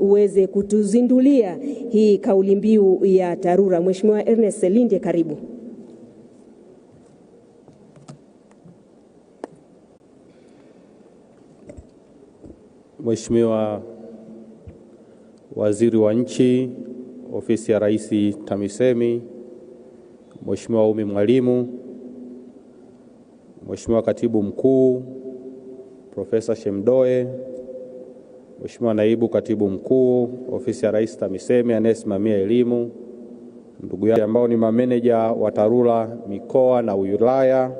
uweze kutuzindulia hii kauli mbiu ya TARURA. Mheshimiwa Ernest Linde, karibu. Mheshimiwa Waziri wa Nchi, Ofisi ya Rais TAMISEMI, Mheshimiwa Umi Mwalimu, Mheshimiwa Katibu Mkuu Profesa Shemdoe, Mheshimiwa Naibu Katibu Mkuu, Ofisi ya Rais TAMISEMI anayesimamia elimu, ndugu yangu ambao ni mameneja wa TARURA mikoa na wilaya,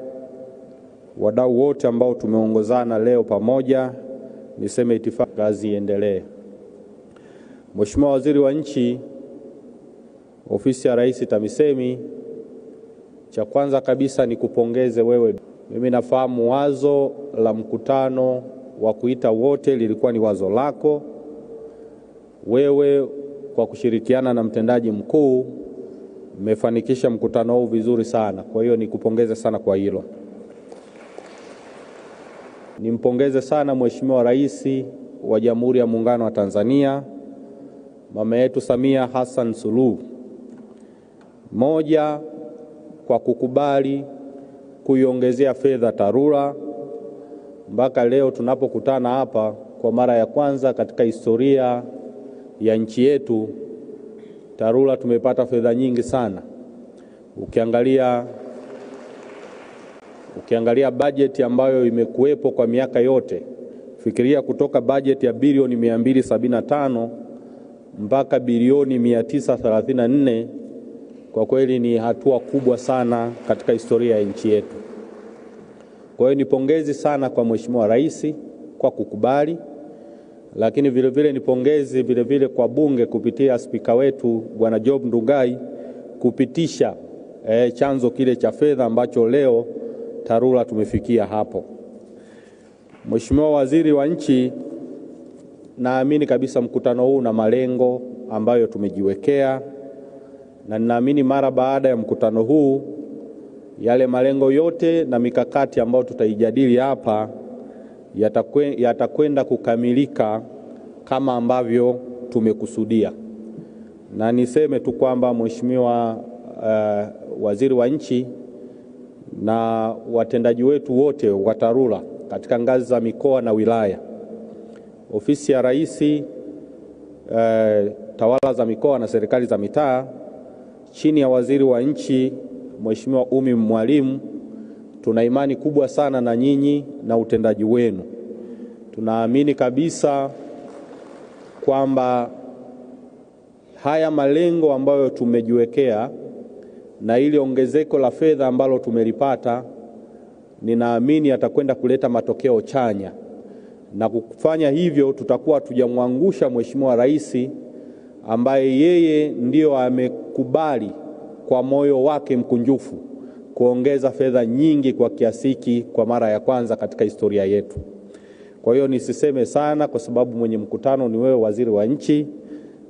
wadau wote ambao tumeongozana leo pamoja, niseme itifaki kazi iendelee. Mheshimiwa Waziri wa Nchi, Ofisi ya Rais TAMISEMI, cha kwanza kabisa ni kupongeze wewe. Mimi nafahamu wazo la mkutano wa kuita wote lilikuwa ni wazo lako. Wewe kwa kushirikiana na mtendaji mkuu mmefanikisha mkutano huu vizuri sana. Kwa hiyo nikupongeze sana kwa hilo. Nimpongeze sana Mheshimiwa Rais wa Jamhuri ya Muungano wa Tanzania, mama yetu Samia Hassan Suluhu, moja, kwa kukubali kuiongezea fedha TARURA mpaka leo tunapokutana hapa kwa mara ya kwanza katika historia ya nchi yetu. TARURA tumepata fedha nyingi sana. Ukiangalia bajeti ambayo imekuwepo kwa miaka yote, fikiria kutoka bajeti ya bilioni 275 mpaka bilioni 934, kwa kweli ni hatua kubwa sana katika historia ya nchi yetu. Kwa hiyo nipongezi sana kwa Mheshimiwa Rais kwa kukubali, lakini vile vile nipongezi vile vile kwa bunge kupitia spika wetu Bwana Job Ndugai kupitisha chanzo kile cha fedha ambacho leo TARURA tumefikia hapo. Mheshimiwa Waziri wa Nchi, naamini kabisa mkutano huu na malengo ambayo tumejiwekea, na ninaamini mara baada ya mkutano huu yale malengo yote na mikakati ambayo tutaijadili hapa yatakwenda kukamilika kama ambavyo tumekusudia. Na niseme tu kwamba Mheshimiwa Waziri wa Nchi na watendaji wetu wote wa TARURA katika ngazi za mikoa na wilaya, Ofisi ya Rais, tawala za mikoa na serikali za mitaa chini ya Waziri wa Nchi Mheshimiwa Umi Mwalimu, tuna imani kubwa sana na nyinyi na utendaji wenu. Tunaamini kabisa kwamba haya malengo ambayo tumejiwekea na ile ongezeko la fedha ambalo tumelipata, ninaamini atakwenda kuleta matokeo chanya. Na kufanya hivyo tutakuwa tujamwangusha Mheshimiwa Rais ambaye yeye ndio amekubali kwa moyo wake mkunjufu kuongeza fedha nyingi kwa kiasi hiki kwa mara ya kwanza katika historia yetu. Kwa hiyo nisiseme sana kwa sababu mwenye mkutano ni wewe Waziri wa Nchi.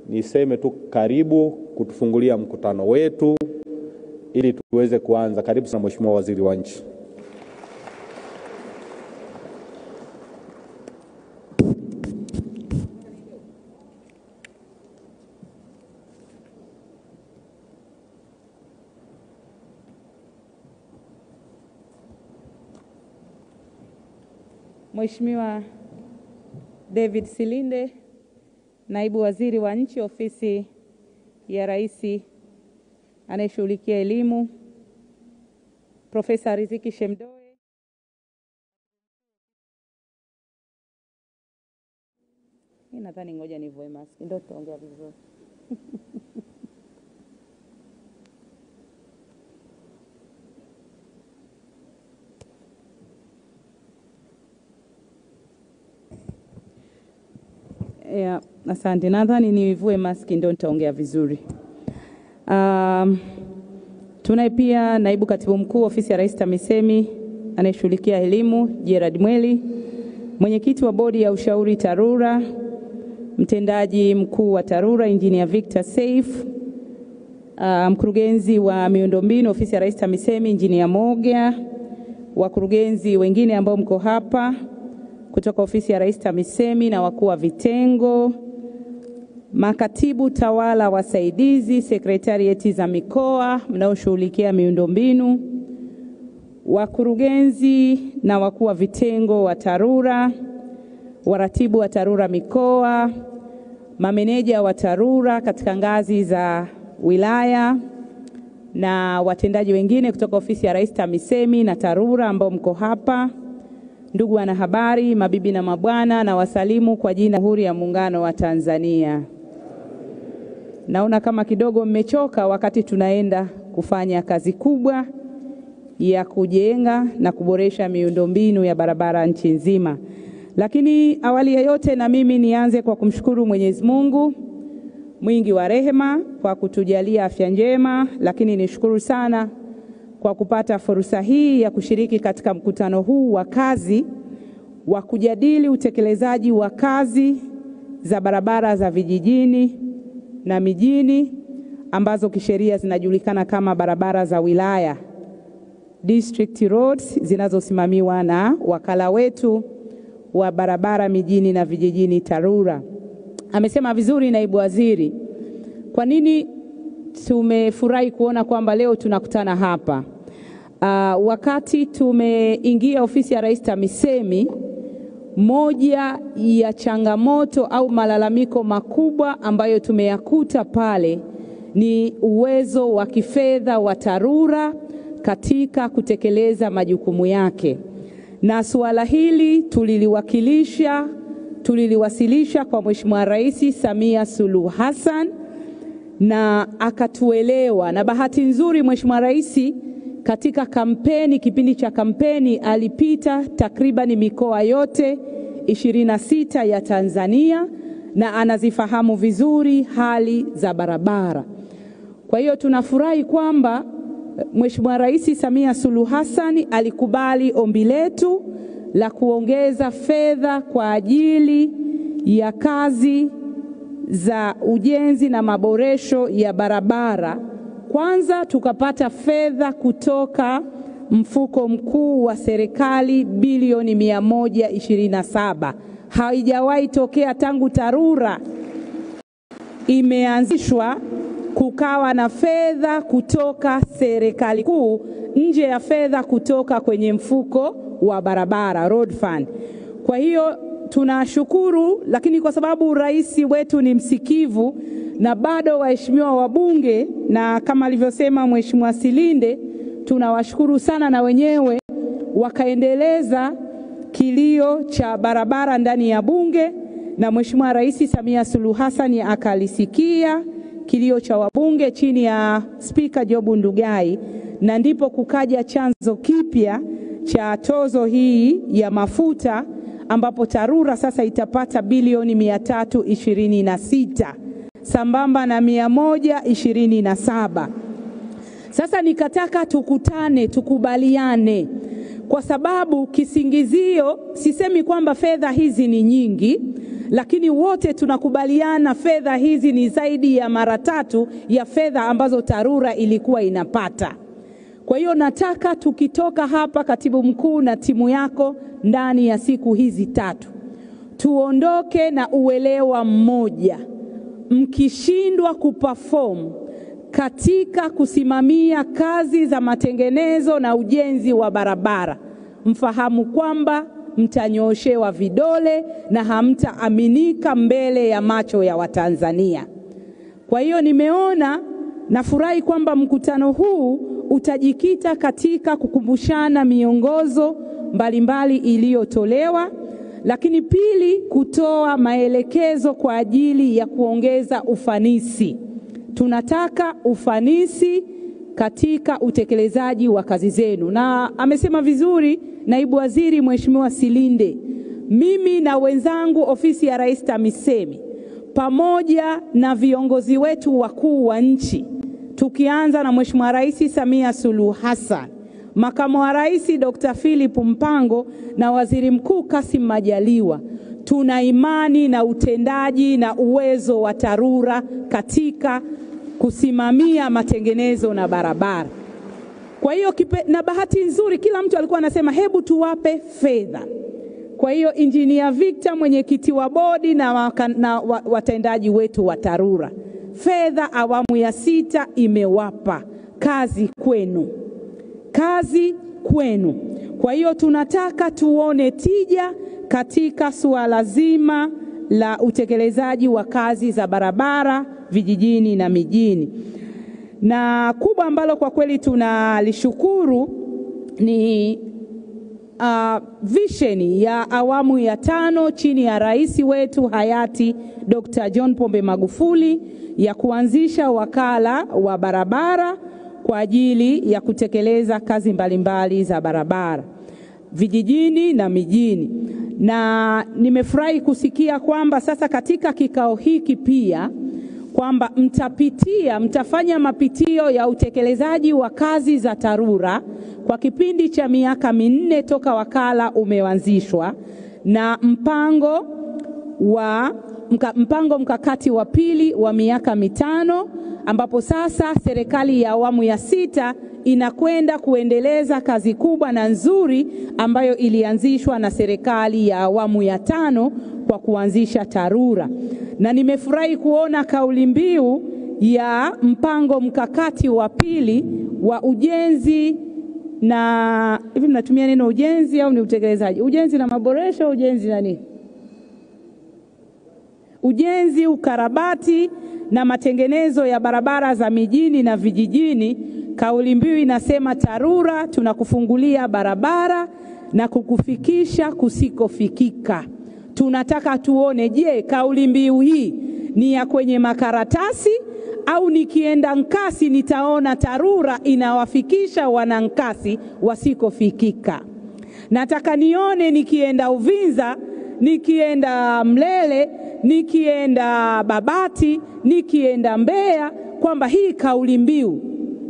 Niseme tu karibu kutufungulia mkutano wetu ili tuweze kuanza. Karibu sana Mheshimiwa Waziri wa Nchi. Mheshimiwa David Silinde, Naibu Waziri wa Nchi, Ofisi ya Rais anayeshughulikia elimu, Profesa Riziki Shemdoe, nadhani ngoja nivue mask ndio tutaongea vizuri. Asante, nadhani nivue maski ndio nitaongea vizuri. Tunaye pia Naibu Katibu Mkuu Ofisi ya Rais TAMISEMI anayeshughulikia elimu, 𝗙𝗔𝗖𝗘𝗕𝗎𝗓, Mwenyekiti wa Bodi ya Ushauri TARURA, Mtendaji Mkuu wa TARURA Engineer Victor Saif, Mkurugenzi wa Miundombinu Ofisi ya Rais TAMISEMI Engineer Moga, wakurugenzi wengine ambao mko hapa kutoka Ofisi ya Rais TAMISEMI na wakuu wa vitengo, makatibu tawala wasaidizi, sekretarieti za mikoa mnaoshughulikia miundombinu, wakurugenzi na wakuu wa vitengo wa TARURA, waratibu wa TARURA mikoa, mameneja wa TARURA katika ngazi za wilaya na watendaji wengine kutoka ofisi ya Rais TAMISEMI na TARURA ambao mko hapa, ndugu wanahabari, mabibi na mabwana, na wasalimu kwa jina Jamhuri ya Muungano wa Tanzania. Naona kama kidogo mmechoka wakati tunaenda kufanya kazi kubwa ya kujenga na kuboresha miundombinu ya barabara nchi nzima. Lakini awali ya yote na mimi nianze kwa kumshukuru Mwenyezi Mungu mwingi wa rehema kwa kutujalia afya njema, lakini nishukuru sana kwa kupata fursa hii ya kushiriki katika mkutano huu wa kazi wa kujadili utekelezaji wa kazi za barabara za vijijini na mijini ambazo kisheria zinajulikana kama barabara za wilaya, district roads, zinazosimamiwa na wakala wetu wa barabara mijini na vijijini TARURA. Amesema vizuri naibu waziri. Kwa nini tumefurahi kuona kwamba leo tunakutana hapa? Wakati tumeingia ofisi ya Rais TAMISEMI, moja ya changamoto au malalamiko makubwa ambayo tumeyakuta pale ni uwezo wa kifedha wa TARURA katika kutekeleza majukumu yake. Na suala hili tuliliwasilisha kwa Mheshimiwa Rais Samia Suluhu Hassan na akatuelewa. Na bahati nzuri Mheshimiwa Rais katika kampeni, kipindi cha kampeni, alipita takriban mikoa yote 26 ya Tanzania na anazifahamu vizuri hali za barabara. Kwa hiyo tunafurahi kwamba Mheshimiwa Rais Samia Suluhu Hassan alikubali ombi letu la kuongeza fedha kwa ajili ya kazi za ujenzi na maboresho ya barabara. Kwanza tukapata fedha kutoka mfuko mkuu wa serikali bilioni 127. Haijawahi tokea tangu TARURA imeanzishwa kukawa na fedha kutoka serikali kuu nje ya fedha kutoka kwenye mfuko wa barabara, road fund. Kwa hiyo tunashukuru, lakini kwa sababu rais wetu ni msikivu na bado waheshimiwa wabunge, na kama alivyosema Mheshimiwa Silinde, tunawashukuru sana na wenyewe wakaendeleza kilio cha barabara ndani ya bunge, na Mheshimiwa Rais Samia Suluhu Hassan akalisikia kilio cha wabunge chini ya Spika Jobu Ndugai, na ndipo kukaja chanzo kipya cha tozo hii ya mafuta ambapo TARURA sasa itapata bilioni 326 sambamba na 127. Sasa nikataka tukutane, tukubaliane, kwa sababu kisingizio, sisemi kwamba fedha hizi ni nyingi, lakini wote tunakubaliana fedha hizi ni zaidi ya mara 3 ya fedha ambazo TARURA ilikuwa inapata. Kwa hiyo nataka tukitoka hapa, katibu mkuu na timu yako, ndani ya siku hizi 3 tuondoke na uelewa mmoja. Mkishindwa kuperform katika kusimamia kazi za matengenezo na ujenzi wa barabara, mfahamu kwamba mtanyooshewa vidole na hamtaaminika mbele ya macho ya Watanzania. Kwa hiyo nimeona nafurahi kwamba mkutano huu utajikita katika kukumbushana miongozo mbalimbali iliyotolewa, lakini pili, kutoa maelekezo kwa ajili ya kuongeza ufanisi. Tunataka ufanisi katika utekelezaji wa kazi zenu. Na amesema vizuri naibu waziri Mheshimiwa Silinde, mimi na wenzangu ofisi ya Rais TAMISEMI pamoja na viongozi wetu wakuu wa nchi, tukianza na Mheshimiwa Rais Samia Suluhu Hassan, Makamu wa Rais Dr. Philip Mpango na Waziri Mkuu Kassim Majaliwa, tuna imani na utendaji na uwezo wa TARURA katika kusimamia matengenezo na barabara. Kwa hiyo na bahati nzuri kila mtu alikuwa anasema hebu tuwape fedha. Kwa hiyo Injinia Victor, mwenyekiti wa bodi na watendaji wetu wa TARURA, fedha awamu ya 6 imewapa kazi kwenu. Kazi kwenu. Kwa hiyo tunataka tuone tija katika suala zima la utekelezaji wa kazi za barabara vijijini na mijini. Na kubwa ambalo kwa kweli tunalishukuru ni vision ya awamu ya 5 chini ya rais wetu hayati Dr. John Pombe Magufuli ya kuanzisha wakala wa barabara kwa ajili ya kutekeleza kazi mbalimbali za barabara vijijini na mijini. Na nimefurahi kusikia kwamba sasa katika kikao hiki pia kwamba mtafanya mapitio ya utekelezaji wa kazi za TARURA kwa kipindi cha miaka 4 toka wakala umeanzishwa, na mpango mkakati wa pili wa miaka 5, ambapo sasa serikali ya awamu ya 6 inakwenda kuendeleza kazi kubwa na nzuri ambayo ilianzishwa na serikali ya awamu ya 5 kwa kuanzisha TARURA. Na nimefurahi kuona kauli mbiu ya mpango mkakati wa pili wa ujenzi na hivi mnatumia neno ujenzi au ni utekelezaji? Ujenzi na maboresho, ujenzi na nini? Ujenzi, ukarabati na matengenezo ya barabara za mijini na vijijini. Kauli mbiu inasema TARURA tunakufungulia barabara na kukufikisha kusikofikika. Tunataka tuone, je, kauli mbiu hii ni ya kwenye makaratasi au nikienda Nkasi nitaona TARURA inawafikisha wanankasi wasikofikika? Nataka nione nikienda Uvinza, nikienda Mlele, nikienda Babati, nikienda Mbeya, kwamba hii kauli mbiu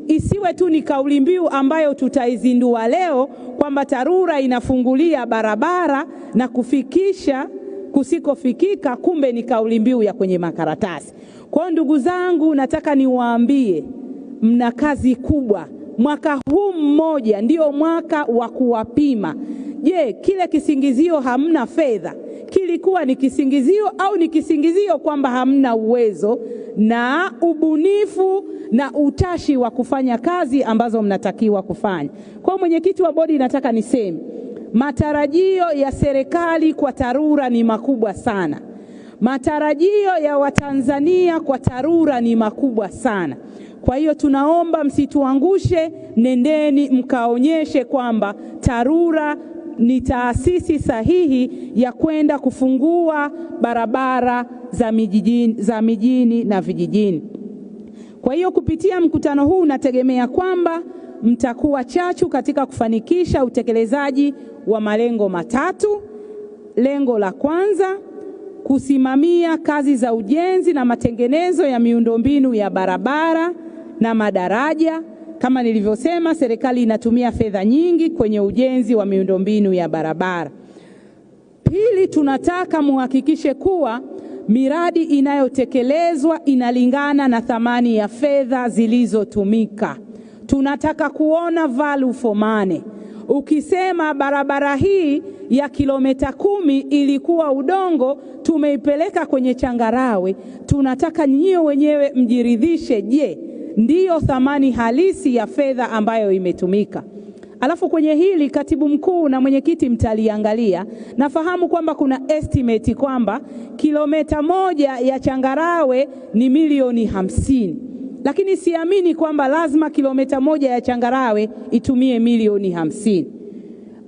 isiwe tu ni kauli mbiu ambayo tutaizindua leo kwamba TARURA inafungulia barabara na kufikisha kusikofikika, kumbe ni kauli mbiu ya kwenye makaratasi. Kwa ndugu zangu, nataka niwaambie mna kazi kubwa. Mwaka huu mmoja ndio mwaka wa kuwapima. Je, kile kisingizio hamna fedha kilikuwa ni kisingizio au ni kisingizio kwamba hamna uwezo na ubunifu na utashi wa kufanya kazi ambazo mnatakiwa kufanya? Kwa mwenyekiti wa bodi, nataka niseme matarajio ya serikali kwa TARURA ni makubwa sana. Matarajio ya Watanzania kwa TARURA ni makubwa sana. Kwa hiyo tunaomba msituangushe, nendeni mkaonyeshe kwamba TARURA ni taasisi sahihi ya kwenda kufungua barabara za mijini na vijijini. Kwa hiyo kupitia mkutano huu nategemea kwamba mtakuwa chachu katika kufanikisha utekelezaji wa malengo 3. Lengo la kwanza, kusimamia kazi za ujenzi na matengenezo ya miundombinu ya barabara na madaraja. Kama nilivyosema, serikali inatumia fedha nyingi kwenye ujenzi wa miundombinu ya barabara. Pili, tunataka muhakikishe kuwa miradi inayotekelezwa inalingana na thamani ya fedha zilizotumika. Tunataka kuona value for money. Ukisema barabara hii ya kilomita 10 ilikuwa udongo, tumeipeleka kwenye changarawe, tunataka nyinyi wenyewe mjiridhishe, je, ndiyo thamani halisi ya fedha ambayo imetumika. Alafu kwenye hili katibu mkuu na mwenyekiti mtaliangalia. Nafahamu kwamba kuna estimate kwamba kilomita 1 ya changarawe ni milioni 50. Lakini siamini kwamba lazima kilomita 1 ya changarawe itumie milioni 50.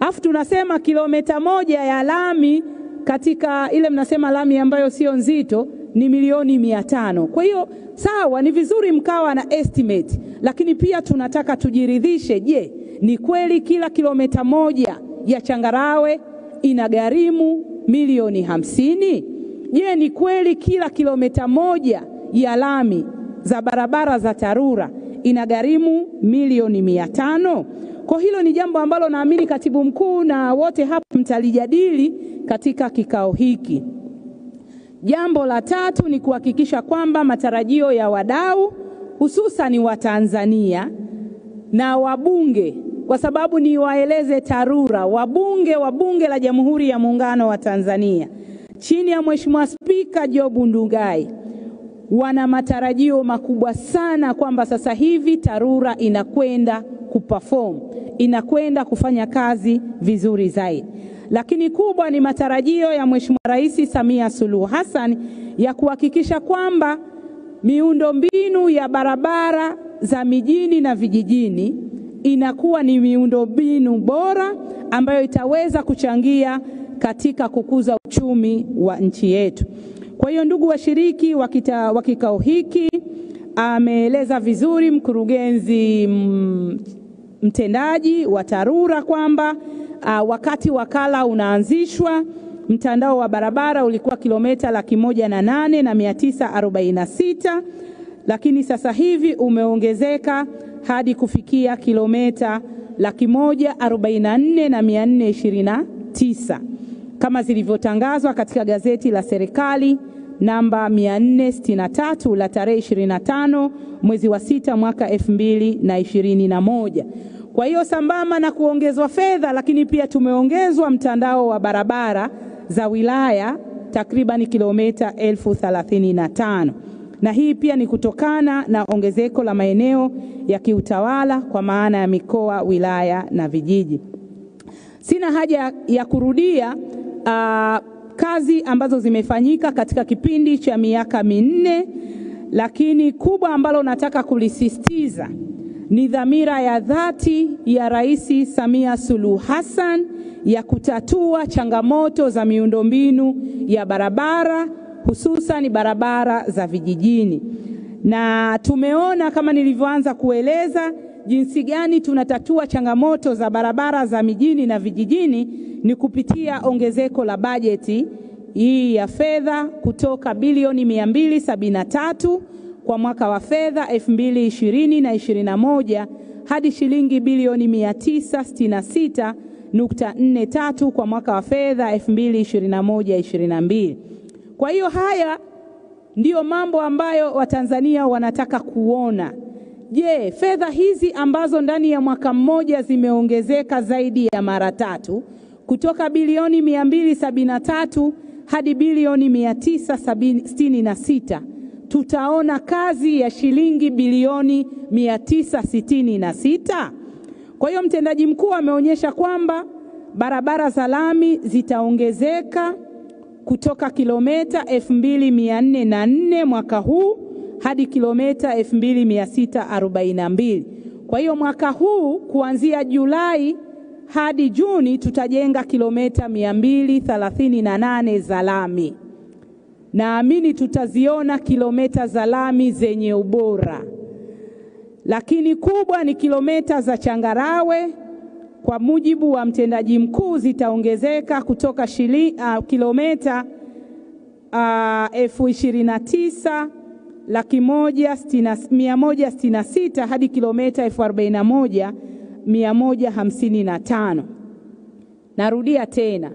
Alafu tunasema kilomita 1 ya lami katika ile mnasema lami ambayo sio nzito ni milioni 500. Kwa hiyo sawa, ni vizuri mkawa na estimate, lakini pia tunataka tujiridhishe, je, ni kweli kila kilomita 1 ya changarawe inagharimu milioni 50? Je, ni kweli kila kilomita 1 ya lami za barabara za TARURA inagharimu milioni 500? Kwa hilo ni jambo ambalo naamini katibu mkuu na wote hapa mtalijadili katika kikao hiki. Jambo la 3 ni kuhakikisha kwamba matarajio ya wadau, hususan wa Tanzania na wabunge kwa sababu ni waeleze TARURA, wabunge wa Bunge la Jamhuri ya Muungano wa Tanzania chini ya Mheshimiwa Spika Job Ndugai wana matarajio makubwa sana kwamba sasa hivi TARURA inakwenda kuperform, inakwenda kufanya kazi vizuri zaidi. Lakini kubwa ni matarajio ya Mheshimiwa Rais Samia Suluhu Hassan ya kuhakikisha kwamba miundombinu ya barabara za mijini na vijijini inakuwa ni miundombinu bora ambayo itaweza kuchangia katika kukuza uchumi wa nchi yetu. Kwa hiyo ndugu washiriki wa kikao hiki, ameeleza vizuri mkurugenzi mtendaji wa TARURA kwamba wakati wakala unaanzishwa mtandao wa barabara ulikuwa kilomita 108,946, lakini sasa hivi umeongezeka hadi kufikia kilomita 144,429 kama zilivyotangazwa katika gazeti la serikali namba 463 la tarehe 25 mwezi wa 6 mwaka 2021. Kwa hiyo sambamba na kuongezwa fedha, lakini pia tumeongezwa mtandao wa barabara za wilaya takriban kilomita 1035. Na hii pia ni kutokana na ongezeko la maeneo ya kiutawala kwa maana ya mikoa, wilaya na vijiji. Sina haja ya kurudia kazi ambazo zimefanyika katika kipindi cha miaka minne, lakini kubwa ambalo nataka kulisisitiza ni dhamira ya dhati ya Rais Samia Suluhu Hassan ya kutatua changamoto za miundombinu ya barabara, hususan barabara za vijijini. Na tumeona kama nilivyoanza kueleza jinsi gani tunatatua changamoto za barabara za mijini na vijijini ni kupitia ongezeko la bajeti hii ya fedha kutoka bilioni 273 kwa mwaka wa fedha 2020 na 2021 hadi shilingi bilioni 966.43 kwa mwaka wa fedha 2021-2022. Kwa hiyo haya ndiyo mambo ambayo Watanzania wanataka kuona. Je, fedha hizi ambazo ndani ya mwaka mmoja zimeongezeka zaidi ya mara 3 kutoka bilioni 273 hadi bilioni 966, tutaona kazi ya shilingi bilioni 966? Kwa hiyo mtendaji mkuu ameonyesha kwamba barabara za lami zitaongezeka kutoka kilomita 2404 mwaka huu hadi kilomita 2642. Kwa hiyo mwaka huu kuanzia Julai hadi Juni tutajenga kilomita 238 za lami. Naamini tutaziona kilomita za lami zenye ubora. Lakini kubwa ni kilomita za changarawe. Kwa mujibu wa mtendaji mkuu zitaongezeka kutoka kilomita 29,166 hadi kilomita 41,155. Narudia tena.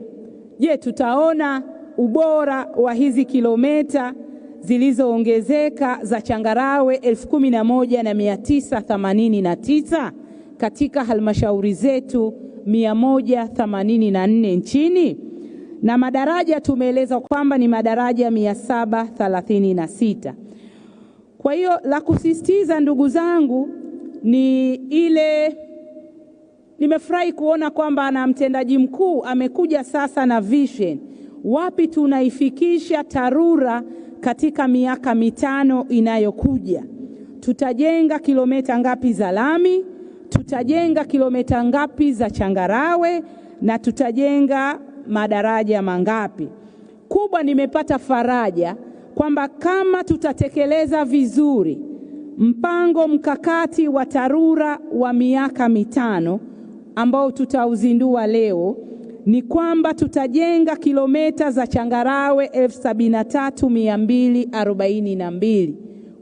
Je, tutaona ubora wa hizi kilomita zilizoongezeka za changarawe 11,989 katika halmashauri zetu 184 nchini? Na madaraja tumeeleza kwamba ni madaraja 736. Kwa hiyo la kusisitiza ndugu zangu ni ile, nimefurahi kuona kwamba na mtendaji mkuu amekuja sasa na vision. Wapi tunaifikisha TARURA katika miaka 5 inayokuja? Tutajenga kilomita ngapi za lami? Tutajenga kilomita ngapi za changarawe? Na tutajenga madaraja mangapi? Kubwa nimepata faraja kwamba kama tutatekeleza vizuri mpango mkakati wa TARURA wa miaka 5 ambao tutauzindua leo, ni kwamba tutajenga kilomita za changarawe 73,242.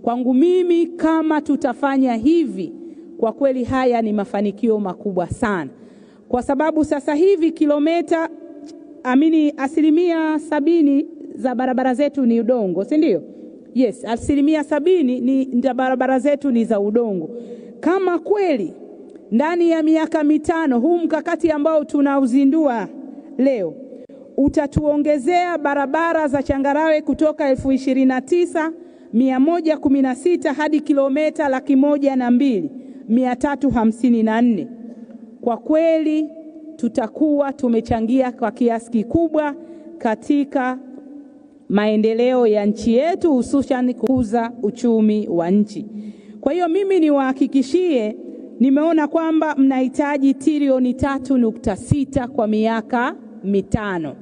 Kwangu mimi kama tutafanya hivi, kwa kweli haya ni mafanikio makubwa sana. Kwa sababu sasa hivi asilimia 70 za barabara zetu ni udongo, si ndio? Yes, asilimia 70 ni barabara zetu ni za udongo. Kama kweli ndani ya miaka mitano huu mkakati ambao tunauzindua leo utatuongezea barabara za changarawe kutoka 29,116 hadi kilomita 102,354. Kwa kweli tutakuwa tumechangia kwa kiasi kikubwa katika maendeleo ya nchi yetu, hususan kukuza uchumi wa nchi. Kwa hiyo mimi niwahakikishie, nimeona kwamba mnahitaji trilioni 3.6 kwa miaka mitano.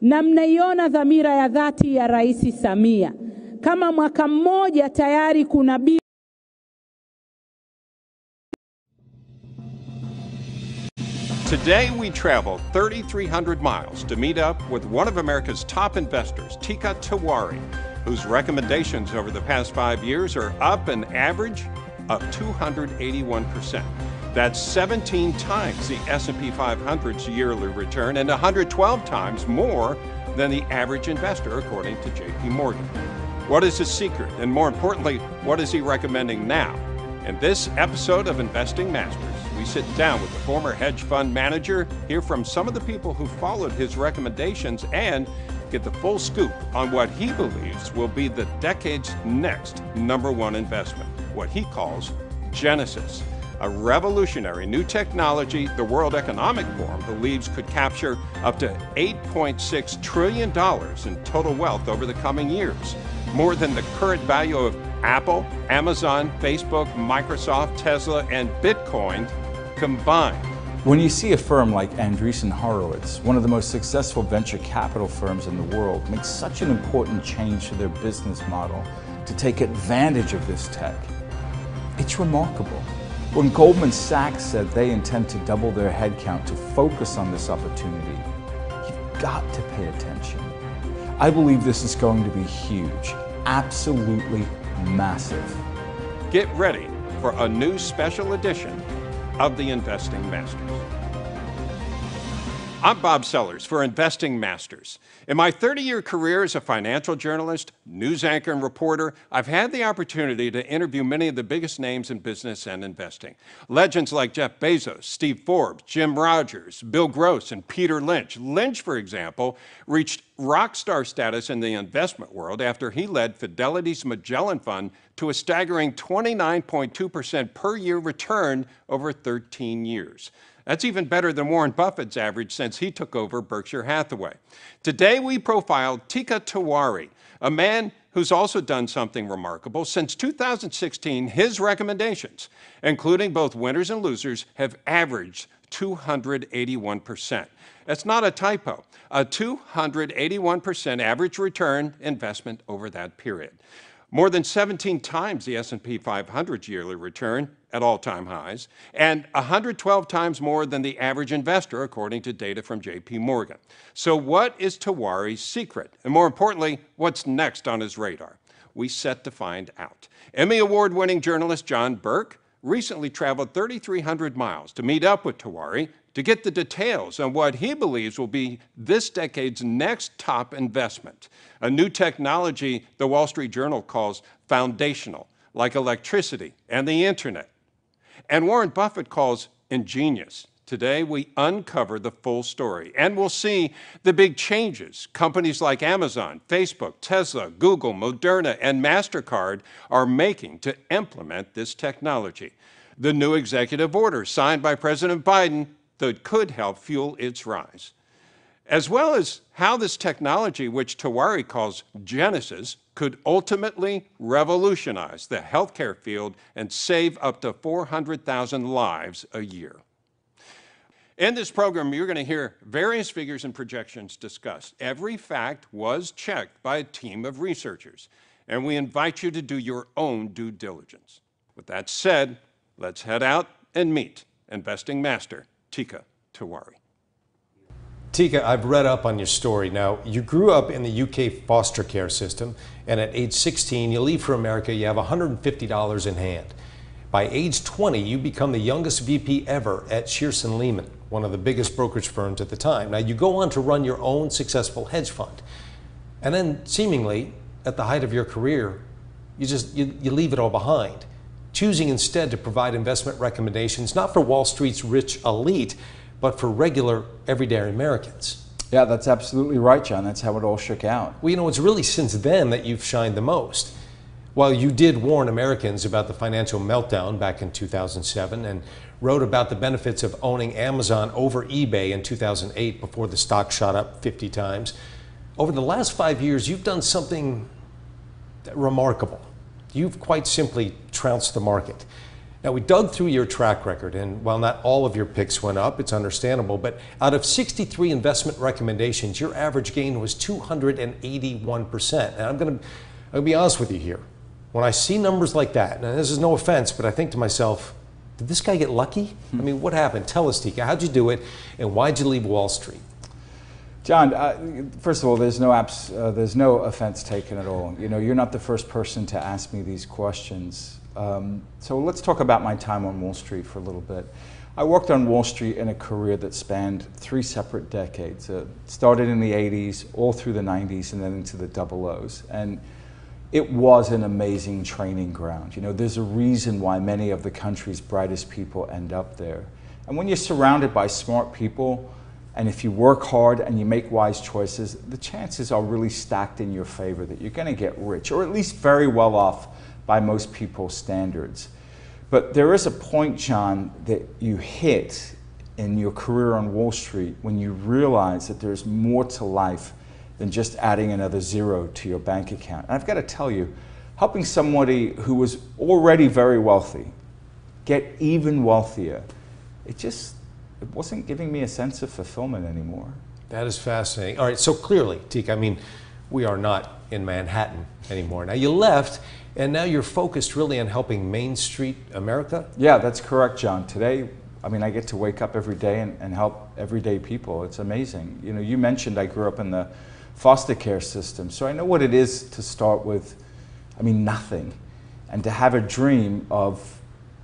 Na mnaiona dhamira ya dhati ya Rais Samia. Kama mwaka mmoja tayari kuna Today we travel 3,300 miles to meet up with one of America's top investors, 𝗙𝗂𝗄𝗧, whose recommendations over the past 5 years are up an average of 281%. That's 17 times the S&P 500's yearly return and 112 times more than the average investor, according to JP Morgan. What is his secret? And more importantly, what is he recommending now? In this episode of Investing Masters, we sit down with the former hedge fund manager, hear from some of the people who followed his recommendations, and get the full scoop on what he believes will be the decade's next #1 investment, what he calls Genesis, a revolutionary new technology the World Economic Forum believes could capture up to $8.6 trillion in total wealth over the coming years, more than the current value of Apple, Amazon, Facebook, Microsoft, Tesla, and Bitcoin combined. When you see a firm like Andreessen Horowitz, one of the most successful venture capital firms in the world, make such an important change to their business model to take advantage of this tech, it's remarkable. When Goldman Sachs said they intend to double their headcount to focus on this opportunity, you've got to pay attention. I believe this is going to be huge, absolutely massive. Get ready for a new special edition of the Investing Masters. I'm Bob Sellers for Investing Masters. In my 30-year career as a financial journalist, news anchor, and reporter, I've had the opportunity to interview many of the biggest names in business and investing. Legends like Jeff Bezos, Steve Forbes, Jim Rogers, Bill Gross, and Peter Lynch. Lynch, for example, reached rock star status in the investment world after he led Fidelity's Magellan Fund to a staggering 29.2% per year return over 13 years. That's even better than Warren Buffett's average since he took over Berkshire Hathaway. Today we profile 𝗙𝗂𝗄𝗧, a man who's also done something remarkable. Since 2016, his recommendations, including both winners and losers, have averaged 281%. That's not a typo, a 281% average return investment over that period. More than 17 times the S&P 500's yearly return at all-time highs, and 112 times more than the average investor, according to data from JP Morgan. So what is 𝗙𝗂𝗄𝗧's secret? And more importantly, what's next on his radar? We set to find out. Emmy Award-winning journalist John Burke recently traveled 3,300 miles to meet up with 𝗙𝗂𝗄𝗧 to get the details on what he believes will be this decade's next top investment, a new technology the Wall Street Journal calls foundational, like electricity and the internet, and Warren Buffett calls ingenious. Today, we uncover the full story, and we'll see the big changes companies like Amazon, Facebook, Tesla, Google, Moderna, and MasterCard are making to implement this technology. The new executive order signed by President Biden that could help fuel its rise, as well as how this technology, which 𝗙𝗂𝗄𝗧 calls Genesis, could ultimately revolutionize the healthcare field and save up to 400,000 lives a year. In this program, you're going to hear various figures and projections discussed. Every fact was checked by a team of researchers, and we invite you to do your own due diligence. With that said, let's head out and meet investing master 𝗙𝗂𝗄𝗧. Tika, I've read up on your story. Now, you grew up in the UK foster care system, and at age 16, you leave for America, you have $150 in hand. By age 20, you become the youngest VP ever at Shearson Lehman, one of the biggest brokerage firms at the time. Now, you go on to run your own successful hedge fund. And then, seemingly, at the height of your career, you leave it all behind. choosing instead to provide investment recommendations not for Wall Street's rich elite, but for regular, everyday Americans. Yeah, that's absolutely right, John. That's how it all shook out. Well, you know, it's really since then that you've shined the most. While you did warn Americans about the financial meltdown back in 2007 and wrote about the benefits of owning Amazon over eBay in 2008 before the stock shot up 50 times, over the last 5 years, you've done something remarkable. You've quite simply trounced the market. Now, we dug through your track record, and while not all of your picks went up, it's understandable, but out of 63 investment recommendations, your average gain was 281%. And I'm going to be honest with you here. When I see numbers like that, and this is no offense, but I think to myself, did this guy get lucky? I mean, what happened? Tell us, Tika, how'd you do it, and why'd you leave Wall Street? John, first of all, there's no offense taken at all. You know, you're not the first person to ask me these questions. So let's talk about my time on Wall Street for a little bit. I worked on Wall Street in a career that spanned 3 separate decades. Started in the 80s, all through the 90s, and then into the 00s. And it was an amazing training ground. You know, there's a reason why many of the country's brightest people end up there. And when you're surrounded by smart people, and if you work hard and you make wise choices, the chances are really stacked in your favor that you're going to get rich, or at least very well off by most people's standards. But there is a point, John, that you hit in your career on Wall Street when you realize that there's more to life than just adding another zero to your bank account. And I've got to tell you, helping somebody who was already very wealthy get even wealthier, it wasn't giving me a sense of fulfillment anymore. That is fascinating. All right, so clearly, Tika, I mean, we are not in Manhattan anymore. Now, you left, and now you're focused really on helping Main Street America? Yeah, that's correct, John. Today, I mean, I get to wake up every day and help everyday people. It's amazing. You know, you mentioned I grew up in the foster care system, so I know what it is to start with, I mean, nothing, and to have a dream of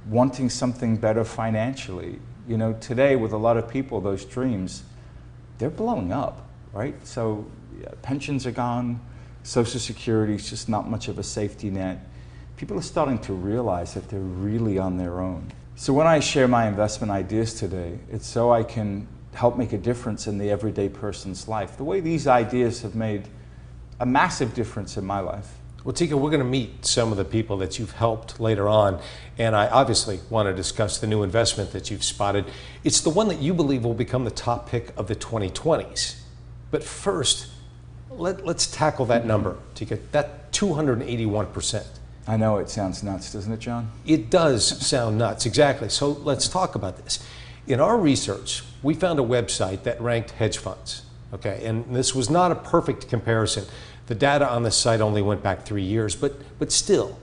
wanting something better financially. You know, today with a lot of people, those dreams, they're blowing up, right? So yeah, pensions are gone, Social Security is just not much of a safety net. People are starting to realize that they're really on their own. So when I share my investment ideas today, it's so I can help make a difference in the everyday person's life. The way these ideas have made a massive difference in my life. Well, Tika, we're going to meet some of the people that you've helped later on, and I obviously want to discuss the new investment that you've spotted. It's the one that you believe will become the top pick of the 2020s. But first, let's tackle that number, Tika, that 281%. I know it sounds nuts, doesn't it, John? It does sound nuts, exactly. So let's talk about this. In our research, we found a website that ranked hedge funds, okay? And this was not a perfect comparison. The data on this site only went back 3 years, but still,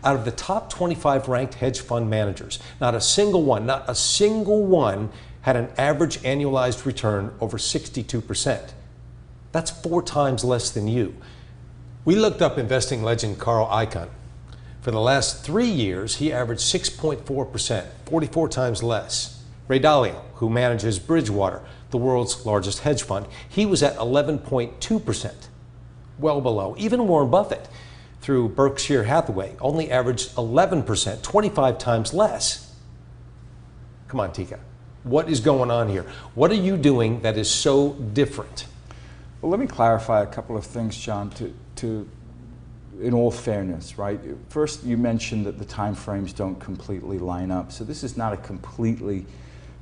out of the top 25 ranked hedge fund managers, not a single one had an average annualized return over 62%. That's 4 times less than you. We looked up investing legend Carl Icahn. For the last 3 years, he averaged 6.4%, 44 times less. Ray Dalio, who manages Bridgewater, the world's largest hedge fund, he was at 11.2%, well below. Even Warren Buffett, through Berkshire Hathaway, only averaged 11%, 25 times less. Come on, Tika. What is going on here? What are you doing that is so different? Well, let me clarify a couple of things, John, in all fairness, right? First, you mentioned that the time frames don't completely line up, so this is not a completely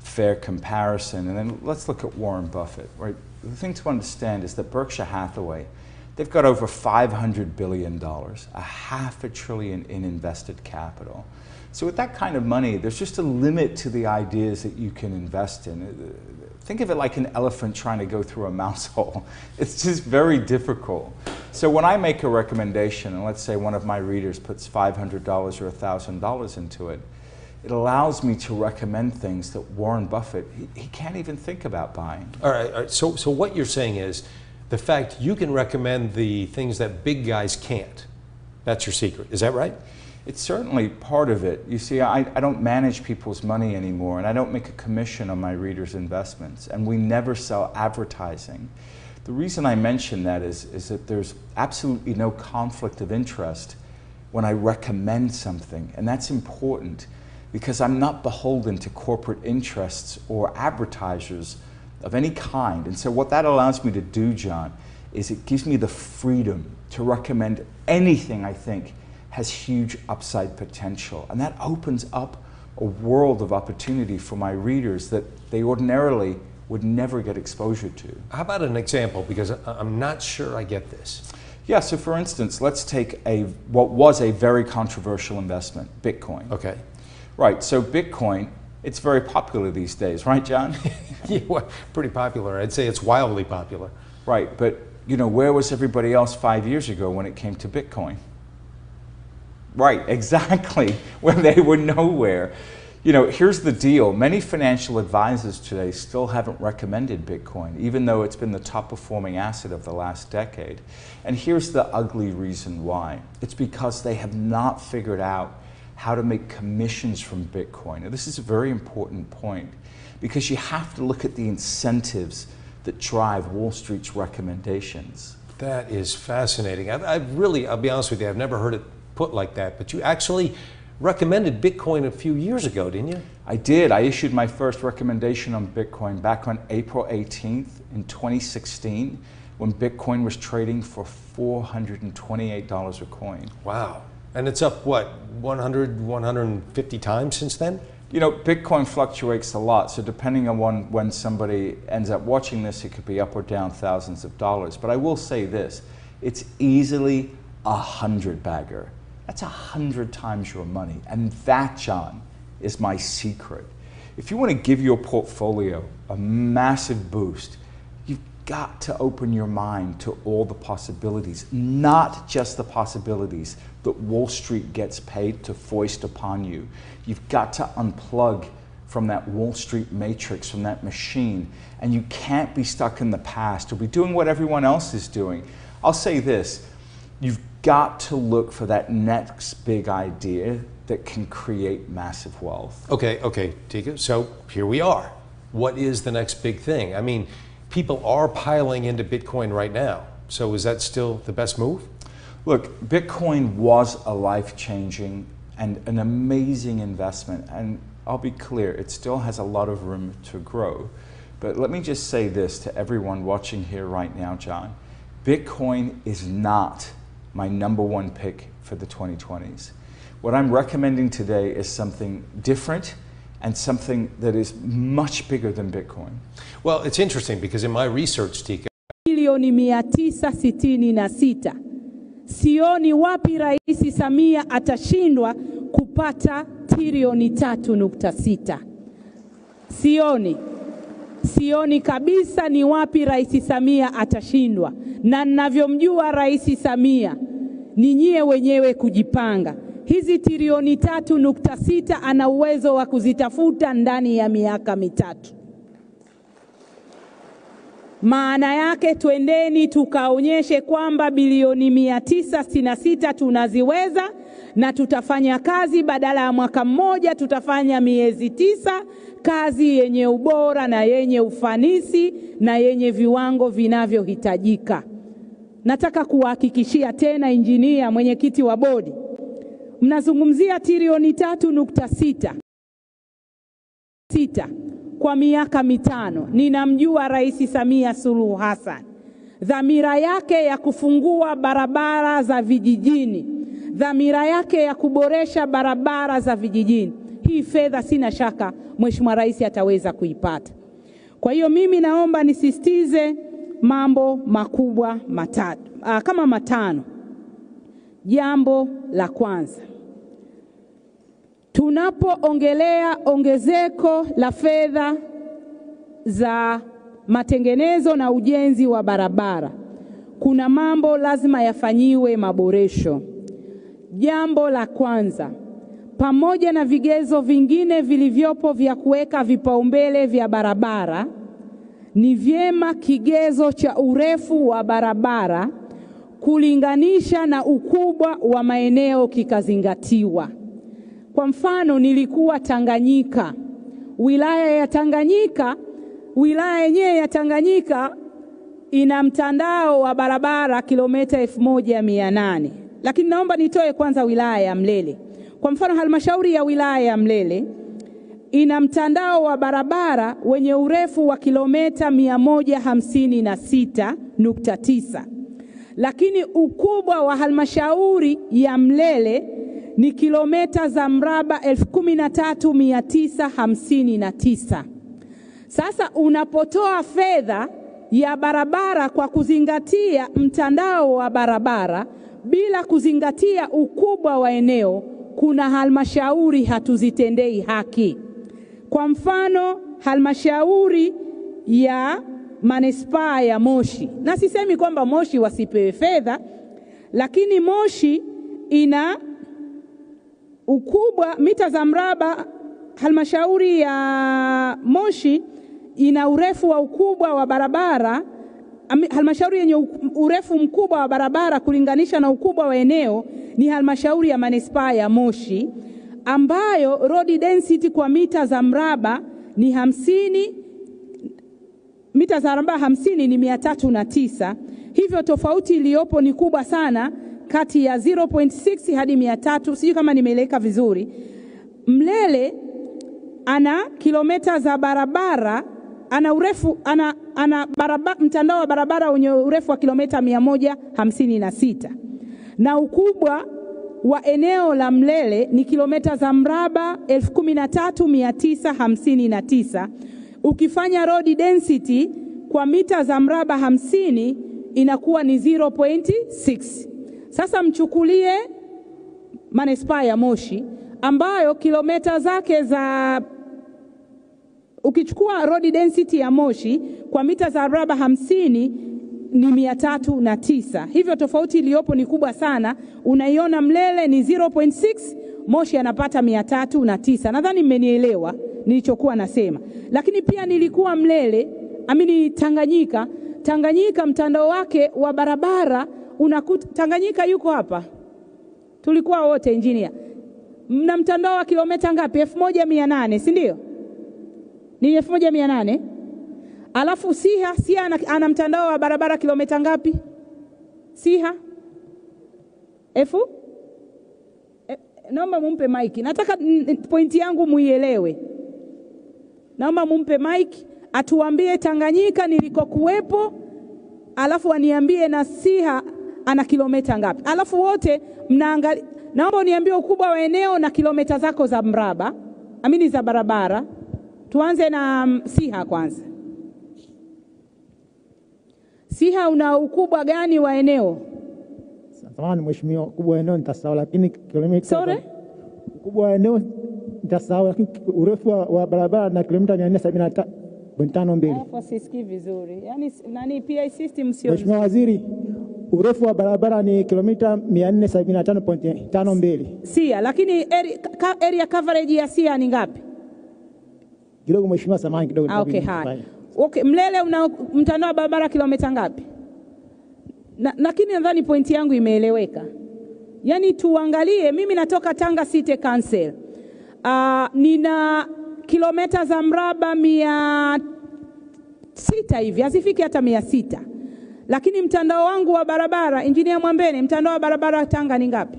fair comparison. And then let's look at Warren Buffett, right? The thing to understand is that Berkshire Hathaway, they've got over $500 billion, $500 billion in invested capital. So with that kind of money, there's just a limit to the ideas that you can invest in. Think of it like an elephant trying to go through a mouse hole. It's just very difficult. So when I make a recommendation, and let's say one of my readers puts $500 or $1,000 into it, it allows me to recommend things that Warren Buffett, he can't even think about buying. All right. So what you're saying is the fact you can recommend the things that big guys can't. That's your secret. Is that right? It's certainly part of it. You see, I don't manage people's money anymore, and I don't make a commission on my readers' investments, and we never sell advertising. The reason I mention that is that there's absolutely no conflict of interest when I recommend something. And that's important because I'm not beholden to corporate interests or advertisers of any kind. And so what that allows me to do, John, is it gives me the freedom to recommend anything I think has huge upside potential. And that opens up a world of opportunity for my readers that they ordinarily would never get exposure to. How about an example? Because I'm not sure I get this. Yeah, so for instance, let's take what was a very controversial investment, Bitcoin. Okay. Right, so Bitcoin, it's very popular these days, right, John? Yeah, well, pretty popular. I'd say it's wildly popular. Right, but you know, where was everybody else 5 years ago when it came to Bitcoin? Right, exactly, when they were nowhere. You know, here's the deal. Many financial advisors today still haven't recommended Bitcoin, even though it's been the top performing asset of the last decade. And here's the ugly reason why. It's because they have not figured out how to make commissions from Bitcoin. Now, this is a very important point because you have to look at the incentives that drive Wall Street's recommendations. That is fascinating. I'll be honest with you, I've never heard it put like that, but you actually recommended Bitcoin a few years ago, didn't you? I did. I issued my first recommendation on Bitcoin back on April 18th in 2016 when Bitcoin was trading for $428 a coin. Wow. And it's up, what, 100, 150 times since then? You know, Bitcoin fluctuates a lot, so depending on when somebody ends up watching this, it could be up or down thousands of dollars. But I will say this, it's easily 100-bagger. That's 100 times your money. And that, John, is my secret. If you want to give your portfolio a massive boost, you've got to open your mind to all the possibilities, not just the possibilities that Wall Street gets paid to foist upon you. You've got to unplug from that Wall Street matrix, from that machine, and you can't be stuck in the past or be doing what everyone else is doing. I'll say this, you've got to look for that next big idea that can create massive wealth. Okay, Tika, so here we are. What is the next big thing? I mean, people are piling into Bitcoin right now, so is that still the best move? Look, Bitcoin was a life-changing and an amazing investment, and I'll be clear, it still has a lot of room to grow. But let me just say this to everyone watching here right now, John. Bitcoin is not my #1 pick for the 2020s. What I'm recommending today is something different and something that is much bigger than Bitcoin. Well, it's interesting because in my research, Tika, Bilioni 966. Sioni wapi Rais Samia atashindwa kupata trilioni 3.6. Sioni kabisa ni wapi Rais Samia atashindwa. Na ninavyomjua Rais Samia, ni nyie wenyewe kujipanga. Hizi trilioni 3.6 ana uwezo wa kuzitafuta ndani ya miaka 3. Maana yake twendeni tukaonyeshe kwamba bilioni 966 tunaziweza na tutafanya kazi badala ya mwaka mmoja, tutafanya miezi 9, kazi yenye ubora na yenye ufanisi na yenye viwango vinavyohitajika. Nataka kuhakikishia tena injinia mwenyekiti wa bodi, mnazungumzia trilioni 3.6 kwa miaka 5. Ninamjua Rais Samia Suluhu Hassan. Dhamira yake ya kufungua barabara za vijijini, dhamira yake ya kuboresha barabara za vijijini, hii fedha sina shaka Mheshimiwa Rais ataweza kuipata. Kwa hiyo mimi naomba nisisitize mambo makubwa kama 5. Jambo la kwanza, tunapoongelea ongezeko la fedha za matengenezo na ujenzi wa barabara, kuna mambo lazima yafanyiwe maboresho. Jambo la kwanza, pamoja na vigezo vingine vilivyopo vya kuweka vipaumbele vya barabara, ni vyema kigezo cha urefu wa barabara kulinganisha na ukubwa wa maeneo kikazingatiwa. Kwa mfano, nilikuwa Tanganyika, wilaya yenyewe ya Tanganyika ina mtandao wa barabara kilomita 1800, lakini naomba nitoe kwanza wilaya ya Mlele. Kwa mfano halmashauri ya wilaya ya Mlele ina mtandao wa barabara wenye urefu wa kilomita 156.9, lakini ukubwa wa halmashauri ya Mlele ni kilomita za mraba 13,959. Sasa unapotoa fedha ya barabara kwa kuzingatia mtandao wa barabara bila kuzingatia ukubwa wa eneo, kuna halmashauri hatuzitendei haki. Kwa mfano halmashauri ya manispaa ya Moshi, na sisemi kwamba Moshi wasipewe fedha, lakini Moshi ina ukubwa mita za mraba, halmashauri ya Moshi ina urefu wa ukubwa wa barabara, halmashauri yenye urefu mkubwa wa barabara kulinganisha na ukubwa wa eneo ni halmashauri ya manispaa ya Moshi, ambayo road density kwa mita za mraba ni 50, mita za mraba 50 ni 309. Hivyo tofauti iliyopo ni kubwa sana kati ya 0.6 hadi 300, sijui kama nimeeleka vizuri. Mlele ana kilomita za barabara, ana urefu mtandao wa barabara wenye urefu wa kilomita 156, na ukubwa wa eneo la Mlele ni kilomita za mraba 13,959. Ukifanya road density kwa mita za mraba 50 inakuwa ni 0.6. Sasa mchukulie manispaa ya Moshi ambayo kilomita zake za, ukichukua road density ya Moshi kwa mita za mraba 50 ni 309. Hivyo tofauti iliyopo ni kubwa sana. Unaiona Mlele ni 0.6, Moshi anapata 309. Nadhani mmenielewa nilichokuwa nasema. Lakini pia nilikuwa Mlele, Tanganyika. Tanganyika mtandao wake wa barabara unakuta, Tanganyika yuko hapa, tulikuwa wote engineer. Mna mtandao wa kilomita ngapi? 1,800, si ndio? Ni 1,800. Alafu Siha ana mtandao wa barabara kilomita ngapi? Siha? Naomba mumpe mic. Nataka pointi yangu muielewe. Naomba mumpe mic atuambie Tanganyika nilikokuwepo, alafu aniambie na Siha ana kilomita ngapi. Alafu wote mnaangalia, naomba uniambie ukubwa wa eneo na kilomita zako za mraba, za barabara. Tuanze na Siha kwanza. Siha una ukubwa gani wa eneo? Samahani mheshimiwa, ukubwa wa eneo nitasahau, lakini kilomita. Sorry? Ukubwa wa eneo nitasahau, lakini urefu wa barabara na kilomita 473.52. Hapo sisikii vizuri. Yaani PI system sio. Mheshimiwa Waziri, urefu wa barabara ni kilomita 475.52. Siha, lakini area coverage ya Siha ni ngapi? Kidogo mheshimiwa, samahani kidogo. Okay, hai. Okay, Mlele una mtandao wa barabara kilomita ngapi? Lakini nadhani pointi yangu imeeleweka. Yaani tuangalie, mimi natoka Tanga City Council. Nina kilomita za mraba 600 hivi, hazifiki hata 600. Lakini mtandao wangu wa barabara, Engineer Mwambene, mtandao wa barabara Tanga ni ngapi?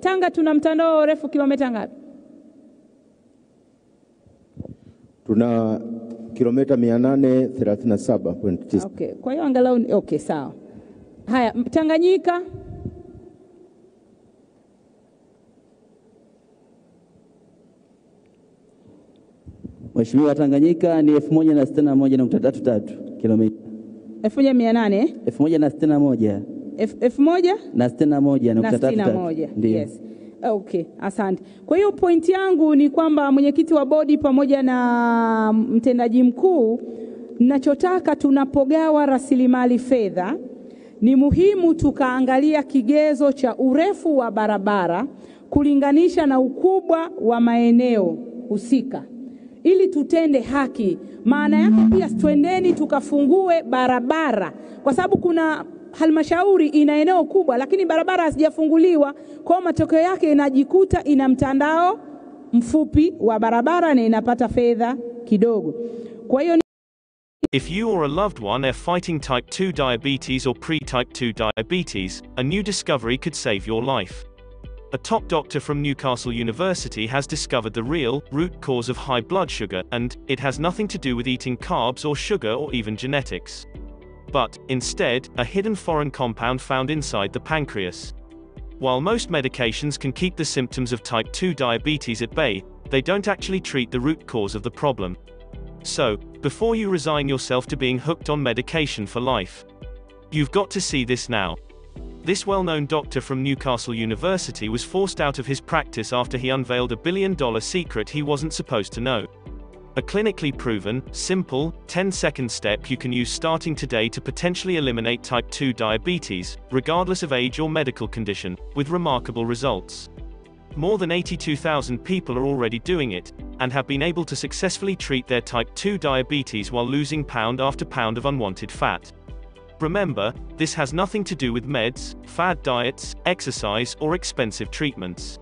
Tanga tuna mtandao refu kilomita ngapi? Tuna kilomita 837.9. Okay, kwa hiyo angalau okay, sawa. Haya, Tanganyika Mheshimiwa, Tanganyika ni 1061.33 kilomita. 1800? 1061. 1061.33. Yes. Okay, asante. Kwa hiyo pointi yangu ni kwamba mwenyekiti wa bodi pamoja na mtendaji mkuu, ninachotaka tunapogawa rasilimali fedha ni muhimu tukaangalia kigezo cha urefu wa barabara kulinganisha na ukubwa wa maeneo husika ili tutende haki. Maana yake pia twendeni tukafungue barabara, kwa sababu kuna halmashauri ina eneo kubwa lakini barabara hazijafunguliwa, kwa matokeo yake inajikuta ina mtandao mfupi wa barabara na inapata fedha kidogo. Kwa hiyo If you or a loved one are fighting type 2 diabetes or pre-type 2 diabetes, a new discovery could save your life. A top doctor from Newcastle University has discovered the real, root cause of high blood sugar, and it has nothing to do with eating carbs or sugar or even genetics. But, instead, a hidden foreign compound found inside the pancreas. While most medications can keep the symptoms of type 2 diabetes at bay, they don't actually treat the root cause of the problem. So, before you resign yourself to being hooked on medication for life, you've got to see this now. This well-known doctor from Newcastle University was forced out of his practice after he unveiled a billion-dollar secret he wasn't supposed to know. A clinically proven, simple, 10-second step you can use starting today to potentially eliminate type 2 diabetes, regardless of age or medical condition, with remarkable results. More than 82,000 people are already doing it, and have been able to successfully treat their type 2 diabetes while losing pound after pound of unwanted fat. Remember, this has nothing to do with meds, fad diets, exercise, or expensive treatments.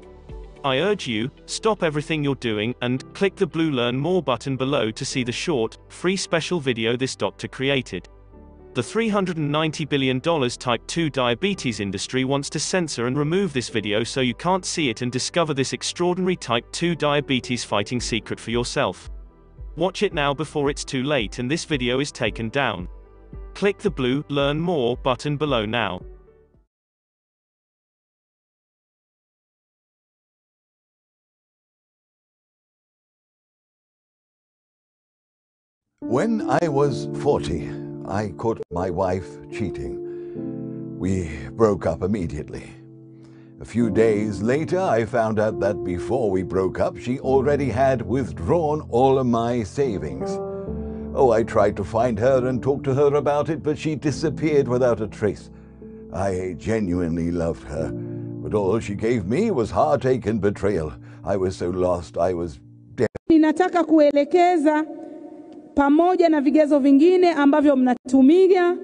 I urge you, stop everything you're doing, and click the blue Learn More button below to see the short, free special video this doctor created. The $390 billion type 2 diabetes industry wants to censor and remove this video so you can't see it and discover this extraordinary type 2 diabetes fighting secret for yourself. Watch it now before it's too late and this video is taken down. Click the blue Learn More button below now. When I was 40, I caught my wife cheating. We broke up immediately. A few days later, I found out that before we broke up, she already had withdrawn all of my savings. Oh, I tried to find her and talk to her about it, but she disappeared without a trace. I genuinely loved her, but all she gave me was heartache and betrayal. I was so lost, I was dead. Ninataka kuelekeza pamoja na vigezo vingine ambavyo mnatumia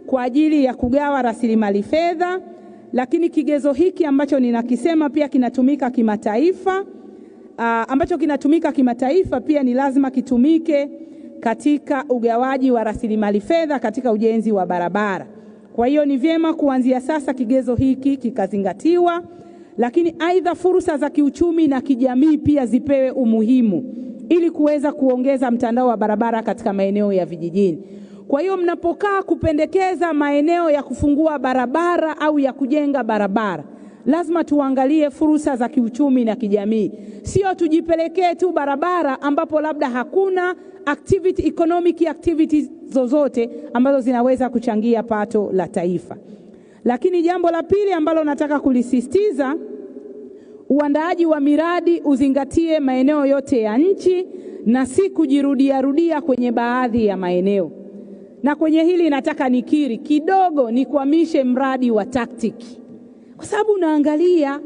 kwa ajili ya kugawa rasilimali fedha, lakini kigezo hiki ambacho ninakisema pia kinatumika kimataifa, ambacho kinatumika kimataifa pia ni lazima kitumike katika ugawaji wa rasilimali fedha katika ujenzi wa barabara. Kwa hiyo ni vyema kuanzia sasa kigezo hiki kikazingatiwa, lakini aidha fursa za kiuchumi na kijamii pia zipewe umuhimu ili kuweza kuongeza mtandao wa barabara katika maeneo ya vijijini. Kwa hiyo mnapokaa kupendekeza maeneo ya kufungua barabara au ya kujenga barabara, lazima tuangalie fursa za kiuchumi na kijamii. Sio tujipelekee tu barabara ambapo labda hakuna economic activities zozote ambazo zinaweza kuchangia pato la taifa. Lakini jambo la pili ambalo nataka kulisisitiza, uandaaji wa miradi uzingatie maeneo yote ya nchi na si kujirudia kwenye baadhi ya maeneo. Na kwenye hili nataka nikiri kidogo nikwamishe mradi wa tactic. Kwa sababu unaangalia,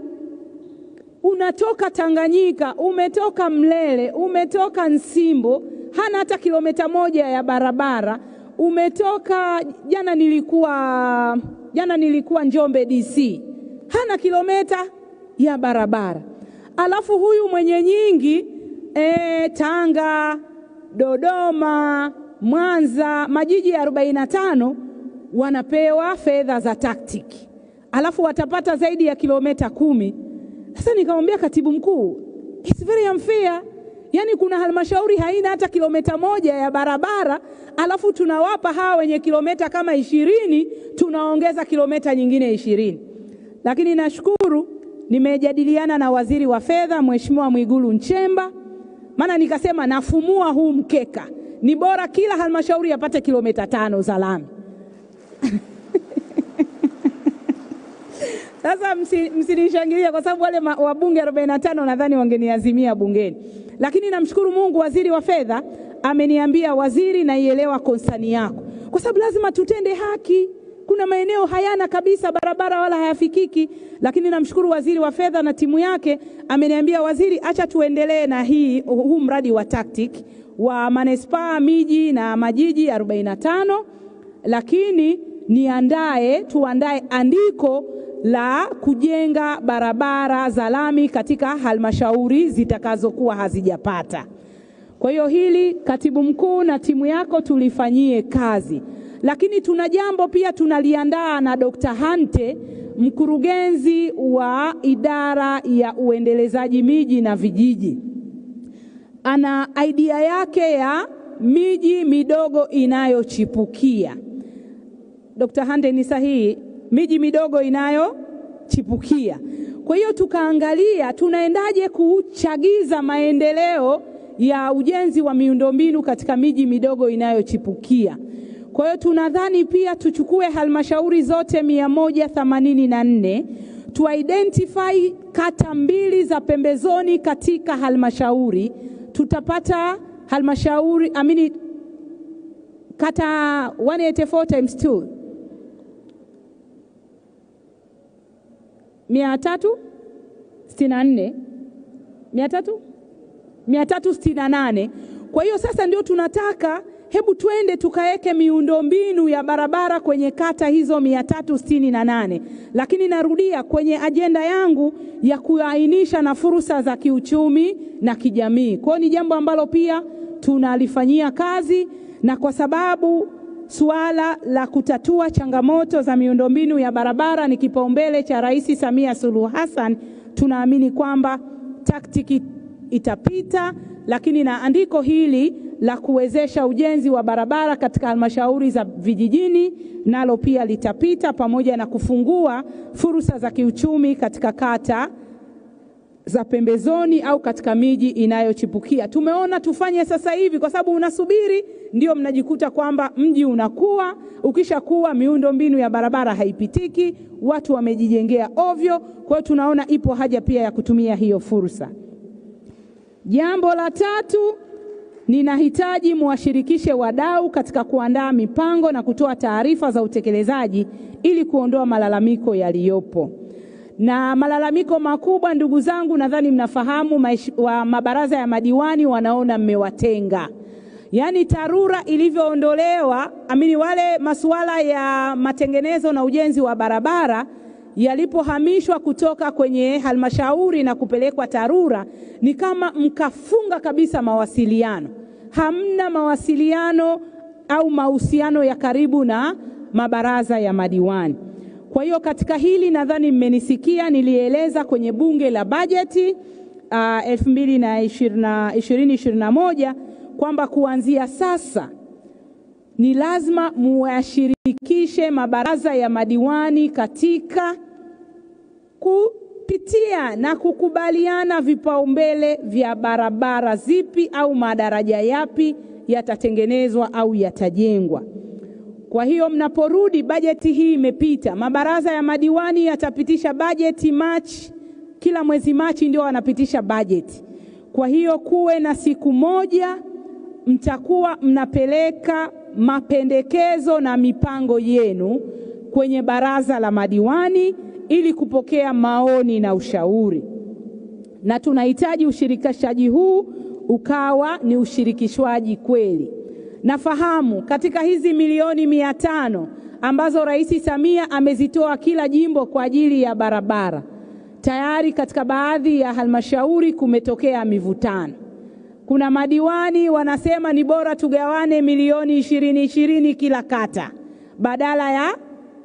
unatoka Tanganyika, umetoka Mlele, umetoka Nsimbo, hana hata kilomita 1 ya barabara, umetoka jana nilikuwa Njombe DC, hana kilomita ya barabara. Alafu huyu mwenye nyingi Tanga, Dodoma, Mwanza, majiji 45 wanapewa fedha za tactic. Alafu watapata zaidi ya kilomita 10. Sasa nikamwambia katibu mkuu, it's very unfair. Yani kuna halmashauri haina hata kilomita 1 ya barabara, alafu tunawapa hawa wenye kilomita kama 20, tunaongeza kilomita nyingine 20. Lakini nashukuru nimejadiliana na waziri wa fedha Mheshimiwa Mwigulu Nchemba, maana nikasema nafumua huu mkeka. Ni bora kila halmashauri yapate kilomita 5 za lami. Sasa msinishangilia kwa sababu wale wabunge 45 nadhani wangeniazimia bungeni. Lakini namshukuru Mungu, waziri wa fedha ameniambia, waziri, naielewa konsani yako. Kwa sababu lazima tutende haki. Kuna maeneo hayana kabisa barabara wala hayafikiki, lakini namshukuru waziri wa fedha na timu yake ameniambia, waziri, acha tuendelee na huu mradi wa tactic wa manispaa, miji na majiji 45, lakini tuandae andiko la kujenga barabara za lami katika halmashauri zitakazokuwa hazijapata. Kwa hiyo hili katibu mkuu na timu yako tulifanyie kazi. Lakini tuna jambo pia tunaliandaa na Dr. Hante, mkurugenzi wa idara ya uendelezaji miji na vijiji. Ana idea yake ya miji midogo inayochipukia. Dr. Hante, ni sahihi? Miji midogo inayochipukia. Kwa hiyo tukaangalia tunaendaje kuchagiza maendeleo ya ujenzi wa miundombinu katika miji midogo inayochipukia. Kwa hiyo tunadhani pia tuchukue halmashauri zote 184, tu-identify kata 2 za pembezoni katika halmashauri. Tutapata halmashauri kata 184 times 2 368. Kwa hiyo sasa ndio tunataka hebu twende tukaeke miundombinu ya barabara kwenye kata hizo 368. Lakini narudia kwenye ajenda yangu ya kuainisha na fursa za kiuchumi na kijamii. Kwa hiyo ni jambo ambalo pia tunalifanyia kazi, na kwa sababu suala la kutatua changamoto za miundombinu ya barabara ni kipaumbele cha Rais Samia Suluhu Hassan, tunaamini kwamba taktiki itapita, lakini na andiko hili la kuwezesha ujenzi wa barabara katika halmashauri za vijijini nalo pia litapita, pamoja na kufungua fursa za kiuchumi katika kata za pembezoni au katika miji inayochipukia. Tumeona tufanye sasa hivi, kwa sababu unasubiri ndio mnajikuta kwamba mji unakuwa, ukishakuwa miundombinu ya barabara haipitiki, watu wamejijengea ovyo. Kwa hiyo tunaona ipo haja pia ya kutumia hiyo fursa. Jambo la 3, ninahitaji muwashirikishe wadau katika kuandaa mipango na kutoa taarifa za utekelezaji ili kuondoa malalamiko yaliyopo. Na malalamiko makubwa, ndugu zangu, nadhani mnafahamu, wa mabaraza ya madiwani wanaona mmewatenga. Yaani TARURA ilivyoondolewa, wale masuala ya matengenezo na ujenzi wa barabara yalipohamishwa kutoka kwenye halmashauri na kupelekwa TARURA, ni kama mkafunga kabisa mawasiliano. Hamna mawasiliano au mahusiano ya karibu na mabaraza ya madiwani. Kwa hiyo katika hili nadhani mmenisikia, nilieleza kwenye bunge la bajeti 2021 kwamba kuanzia sasa ni lazima muwashirikishe mabaraza ya madiwani katika kupitia na kukubaliana vipaumbele vya barabara zipi au madaraja yapi yatatengenezwa au yatajengwa. Kwa hiyo mnaporudi, bajeti hii imepita, mabaraza ya madiwani yatapitisha bajeti Machi, kila mwezi Machi ndio wanapitisha bajeti. Kwa hiyo kuwe na siku moja mtakuwa mnapeleka mapendekezo na mipango yenu kwenye baraza la madiwani ili kupokea maoni na ushauri. Na tunahitaji ushirikishaji huu ukawa ni ushirikishwaji kweli. Nafahamu katika hizi milioni 500 ambazo Rais Samia amezitoa kila jimbo kwa ajili ya barabara, tayari katika baadhi ya halmashauri kumetokea mivutano. Kuna madiwani wanasema ni bora tugawane milioni 20 kila kata badala ya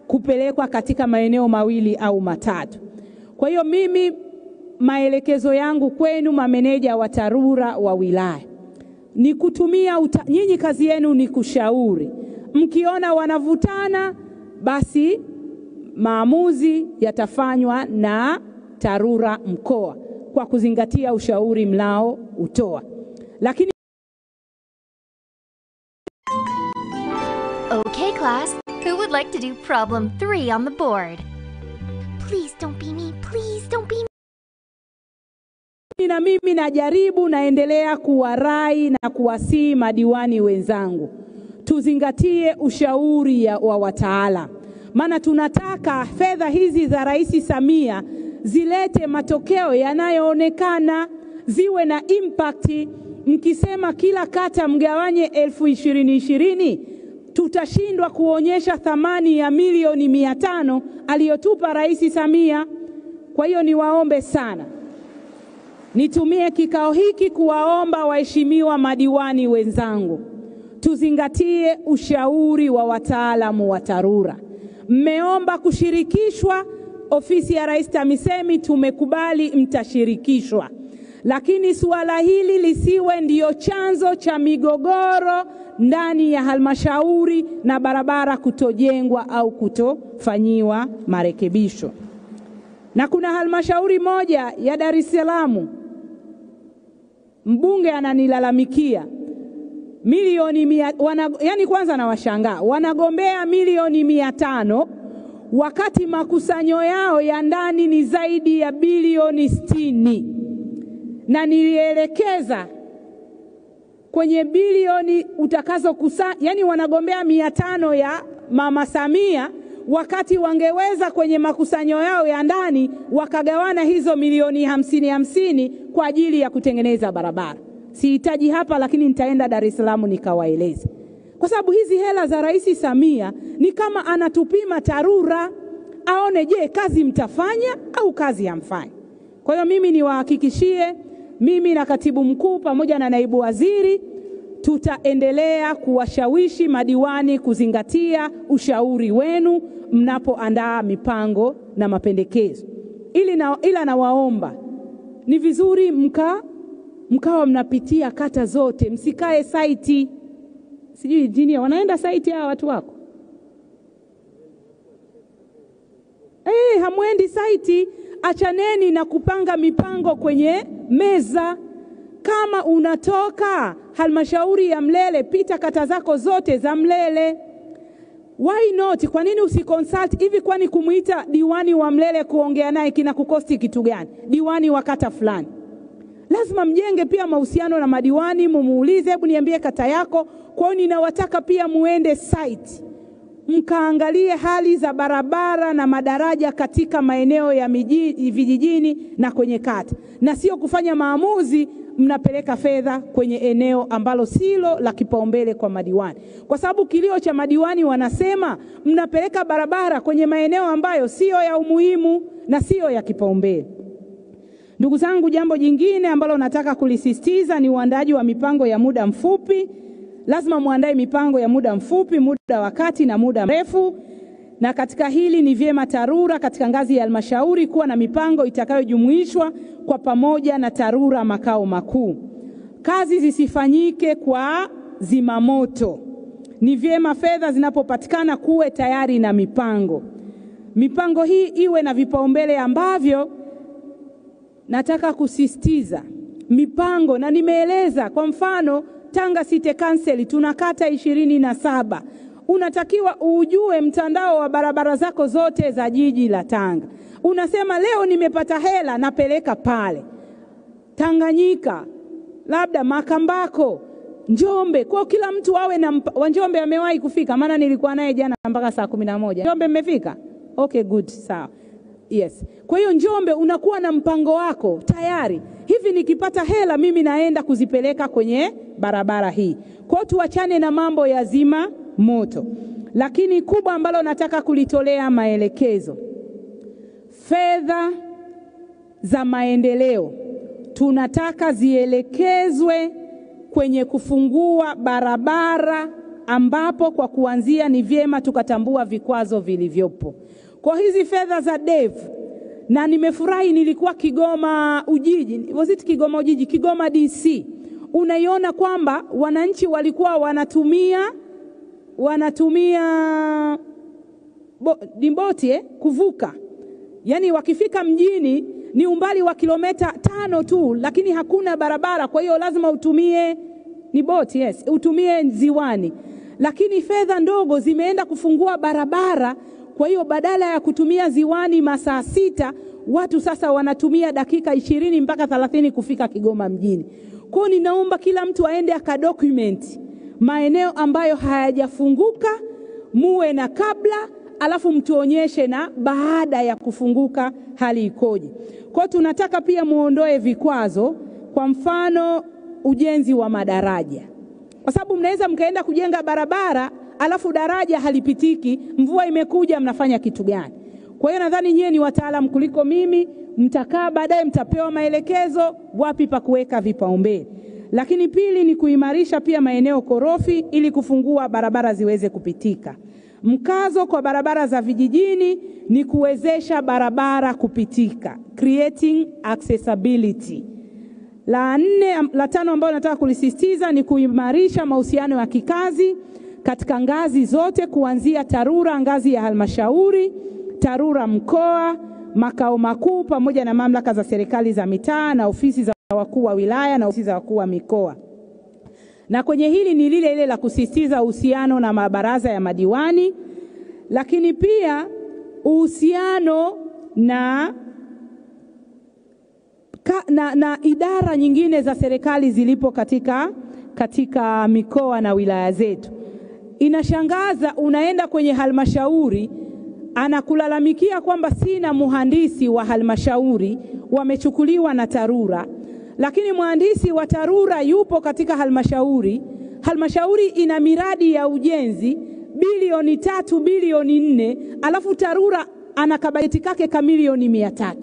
kupelekwa katika maeneo mawili au matatu. Kwa hiyo mimi maelekezo yangu kwenu mameneja wa TARURA wa wilaya ni kutumia nyinyi kazi yenu ni kushauri. Mkiona wanavutana, basi maamuzi yatafanywa na TARURA mkoa kwa kuzingatia ushauri mlao utoa. Lakini Okay class, who would like to do problem 3 on the board? Please don't be me, please don't be me. Na mimi najaribu naendelea kuwarai na kuwasihi madiwani wenzangu, tuzingatie ushauri wa wataala. Maana tunataka fedha hizi za Rais Samia zilete matokeo yanayoonekana, ziwe na impact. Mkisema kila kata mgawanye 2020, tutashindwa kuonyesha thamani ya milioni 500 aliyotupa Rais Samia. Kwa hiyo niwaombe sana, Nitumie kikao hiki kuwaomba waheshimiwa madiwani wenzangu, tuzingatie ushauri wa wataalamu wa TARURA. Mmeomba kushirikishwa, ofisi ya Rais TAMISEMI tumekubali mtashirikishwa. Lakini suala hili lisiwe ndiyo chanzo cha migogoro ndani ya halmashauri na barabara kutojengwa au kutofanyiwa marekebisho. Na kuna halmashauri moja ya Dar es Salaam, mbunge ananilalamikia milioni yani kwanza na washangaa, wanagombea milioni 500 wakati makusanyo yao ya ndani ni zaidi ya bilioni 60. Na nilielekeza kwenye bilioni utakazokusanya, yani wanagombea 500 ya Mama Samia, wakati wangeweza kwenye makusanyo yao ya ndani wakagawana hizo milioni 50 kwa ajili ya kutengeneza barabara. Sihitaji hapa, lakini nitaenda Dar es Salaam nikawaeleze. Kwa sababu hizi hela za Rais Samia ni kama anatupima TARURA aone, je, kazi mtafanya au kazi hamfanyi. Kwa hiyo mimi niwahakikishie, mimi na katibu mkuu pamoja na naibu waziri tutaendelea kuwashawishi madiwani kuzingatia ushauri wenu mnapoandaa mipango na mapendekezo. Ila nawaomba, ni vizuri mkawa mnapitia kata zote, msikae site. Sijui Jini wanaenda site hawa watu wako? Hamwendi site, achaneni na kupanga mipango kwenye meza. Kama unatoka halmashauri ya Mlele, pita kata zako zote za Mlele. Why not? Kwa nini usiconsult hivi? Kwani kumuita diwani wa Mlele kuongea naye kina kukosti kitu gani? Diwani wa kata fulani. Lazima mjenge pia mahusiano na madiwani, mumuulize, hebu niambie kata yako. Kwa hiyo ninawataka pia muende site, mkaangalie hali za barabara na madaraja katika maeneo ya vijijini na kwenye kata. Na sio kufanya maamuzi mnapeleka fedha kwenye eneo ambalo silo la kipaumbele kwa madiwani. Kwa sababu kilio cha madiwani wanasema mnapeleka barabara kwenye maeneo ambayo sio ya umuhimu na sio ya kipaumbele. Ndugu zangu, jambo jingine ambalo nataka kulisisitiza ni uandaji wa mipango ya muda mfupi. Lazima muandae mipango ya muda mfupi, muda wa kati na muda mrefu. Na katika hili ni vyema TARURA katika ngazi ya halmashauri kuwa na mipango itakayojumuishwa kwa pamoja na TARURA makao makuu. Kazi zisifanyike kwa zimamoto. Ni vyema fedha zinapopatikana kuwe tayari na mipango. Mipango hii iwe na vipaumbele ambavyo nataka kusisitiza. Mipango, na nimeeleza, kwa mfano Tanga City Council tunakata 27. Unatakiwa ujue mtandao wa barabara zako zote za jiji la Tanga. Unasema leo nimepata hela napeleka pale. Tanganyika, labda Makambako, Njombe. Kwa kila mtu awe na Njombe amewahi kufika, maana nilikuwa naye jana mpaka saa 11. Njombe mmefika? Okay, good, sawa. Yes. Kwa hiyo Njombe unakuwa na mpango wako tayari. Hivi nikipata hela mimi naenda kuzipeleka kwenye barabara hii. Kwa hiyo tuachane na mambo ya zima moto. Lakini kubwa ambalo nataka kulitolea maelekezo, fedha za maendeleo tunataka zielekezwe kwenye kufungua barabara, ambapo kwa kuanzia ni vyema tukatambua vikwazo vilivyopo. Kwa hizi fedha za DEV, na nimefurahi nilikuwa Kigoma Ujiji, was it Kigoma Ujiji, Kigoma DC. Unaiona kwamba wananchi walikuwa wanatumia dimboti kuvuka. Yani wakifika mjini ni umbali wa kilomita 5 tu, lakini hakuna barabara, kwa hiyo lazima utumie ni boti, yes, utumie ziwani. Lakini fedha ndogo zimeenda kufungua barabara. Kwa hiyo badala ya kutumia ziwani masaa 6, watu sasa wanatumia dakika 20 mpaka 30 kufika Kigoma mjini. Kwa hiyo ninaomba kila mtu aende akadocument maeneo ambayo hayajafunguka, muwe na kabla, alafu mtuonyeshe na baada ya kufunguka hali ikoje. Kwa hiyo tunataka pia muondoe vikwazo, kwa mfano ujenzi wa madaraja. Kwa sababu mnaweza mkaenda kujenga barabara alafu daraja halipitiki, mvua imekuja, mnafanya kitu gani? Kwa hiyo nadhani nyie ni wataalamu kuliko mimi, mtakaa baadaye mtapewa maelekezo wapi pa kuweka vipaumbele. Lakini pili ni kuimarisha pia maeneo korofi ili kufungua barabara ziweze kupitika. Mkazo kwa barabara za vijijini ni kuwezesha barabara kupitika, creating accessibility. La tano ambayo nataka kulisisitiza ni kuimarisha mahusiano ya kikazi katika ngazi zote kuanzia TARURA ngazi ya halmashauri, TARURA mkoa, makao makuu pamoja na mamlaka za serikali za mitaa na ofisi za wakuu wa wilaya na ofisi za wakuu wa mikoa. Na kwenye hili ni lile la kusisitiza uhusiano na mabaraza ya madiwani, lakini pia uhusiano na idara nyingine za serikali zilipo katika mikoa na wilaya zetu. Inashangaza unaenda kwenye halmashauri anakulalamikia kwamba sina muhandisi wa halmashauri, wamechukuliwa na TARURA. Lakini mhandisi wa TARURA yupo katika halmashauri. Halmashauri ina miradi ya ujenzi bilioni 3, bilioni 4, alafu TARURA ana kabajeti kake kamilioni 300.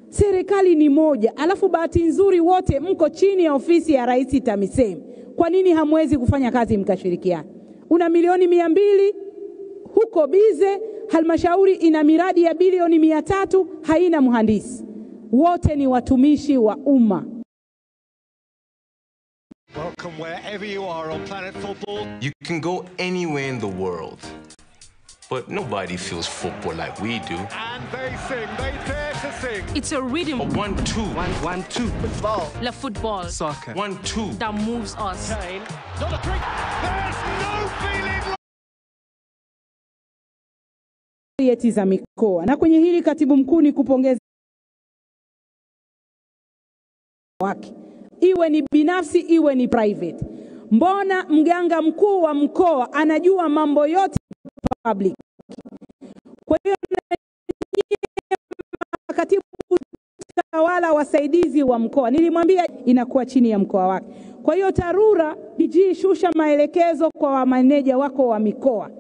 Serikali ni moja, alafu bahati nzuri wote mko chini ya ofisi ya Rais TAMISEMI. Kwa nini hamwezi kufanya kazi mkashirikiana? Una milioni 200 huko bize, halmashauri ina miradi ya bilioni 300 haina mhandisi. Wote ni watumishi wa umma. Welcome wherever you are on planet football. You can go anywhere in the world, but nobody feels football like we do. And they sing, they dare to sing. It's a rhythm. 1-2. 1-1-2. Football. La football. Soccer. 1-2. That moves us. Kane. Not a trick. There's no feeling like za mikoa. Na kwenye hili katibu mkuu ni kupongeza wake. Iwe ni binafsi, iwe ni private. Mbona mganga mkuu wa mkoa anajua mambo yote public? Kwa hiyo katibu tawala wasaidizi wa mkoa nilimwambia inakuwa chini ya mkoa wake. Kwa hiyo TARURA DG shusha maelekezo kwa maneja wako wa mikoa.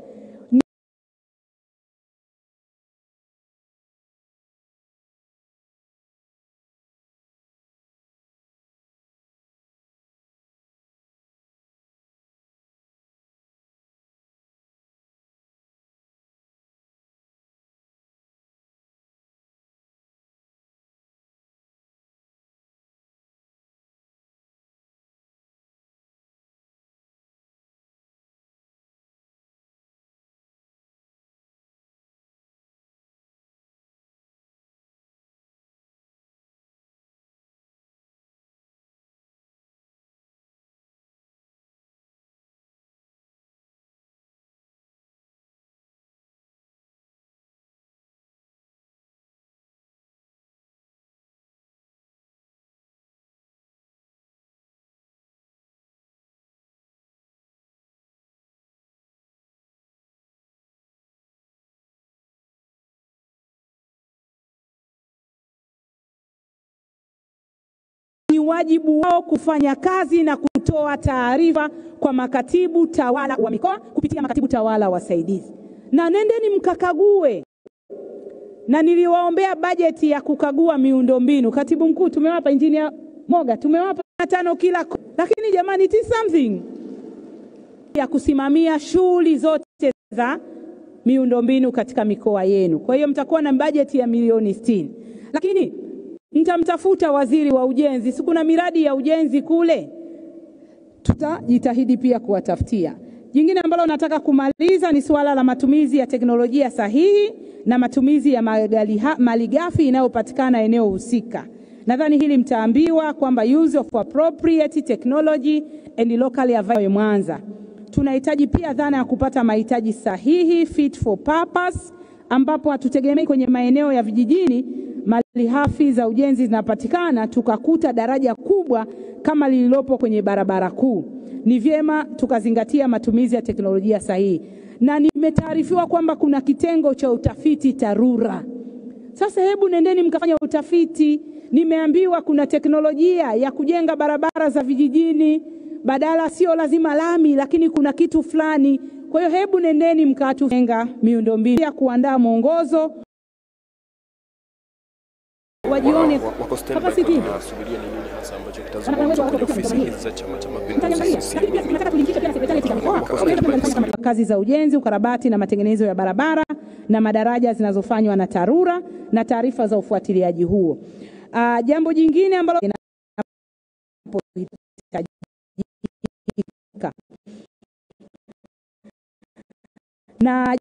Ni wajibu wao kufanya kazi na kutoa taarifa kwa makatibu tawala wa mikoa kupitia makatibu tawala wasaidizi. Na nendeni mkakague. Na niliwaombea bajeti ya kukagua miundombinu. Katibu mkuu tumewapa Engineer Moga, tumewapa 5 kila. Lakini jamani, it is something ya kusimamia shughuli zote za miundombinu katika mikoa yenu. Kwa hiyo mtakuwa na bajeti ya milioni 60. Lakini mtamtafuta waziri wa ujenzi, si kuna miradi ya ujenzi kule? Tutajitahidi pia kuwatafutia. Jingine ambalo nataka kumaliza ni suala la matumizi ya teknolojia sahihi na matumizi ya malighafi inayopatikana eneo husika. Nadhani hili mtaambiwa kwamba use of appropriate technology and locally available Mwanza. Tunahitaji pia dhana ya kupata mahitaji sahihi fit for purpose, ambapo hatutegemei kwenye maeneo ya vijijini malighafi za ujenzi zinapatikana tukakuta daraja kubwa kama lililopo kwenye barabara kuu. Ni vyema tukazingatia matumizi ya teknolojia sahihi. Na nimetaarifiwa kwamba kuna kitengo cha utafiti TARURA. Sasa hebu nendeni mkafanya utafiti. Nimeambiwa kuna teknolojia ya kujenga barabara za vijijini, badala sio lazima lami lakini kuna kitu fulani. Kwa hiyo hebu nendeni mkatujenga miundombinu ya kuandaa mwongozo wajione wako standby tunasubiria ni nini hasa ambacho kitazungumzwa kwenye ofisi hizi za Chama cha Mapinduzi. Kazi za ujenzi, ukarabati na matengenezo ya barabara na madaraja zinazofanywa na TARURA na taarifa za ufuatiliaji huo. Jambo jingine ambalo na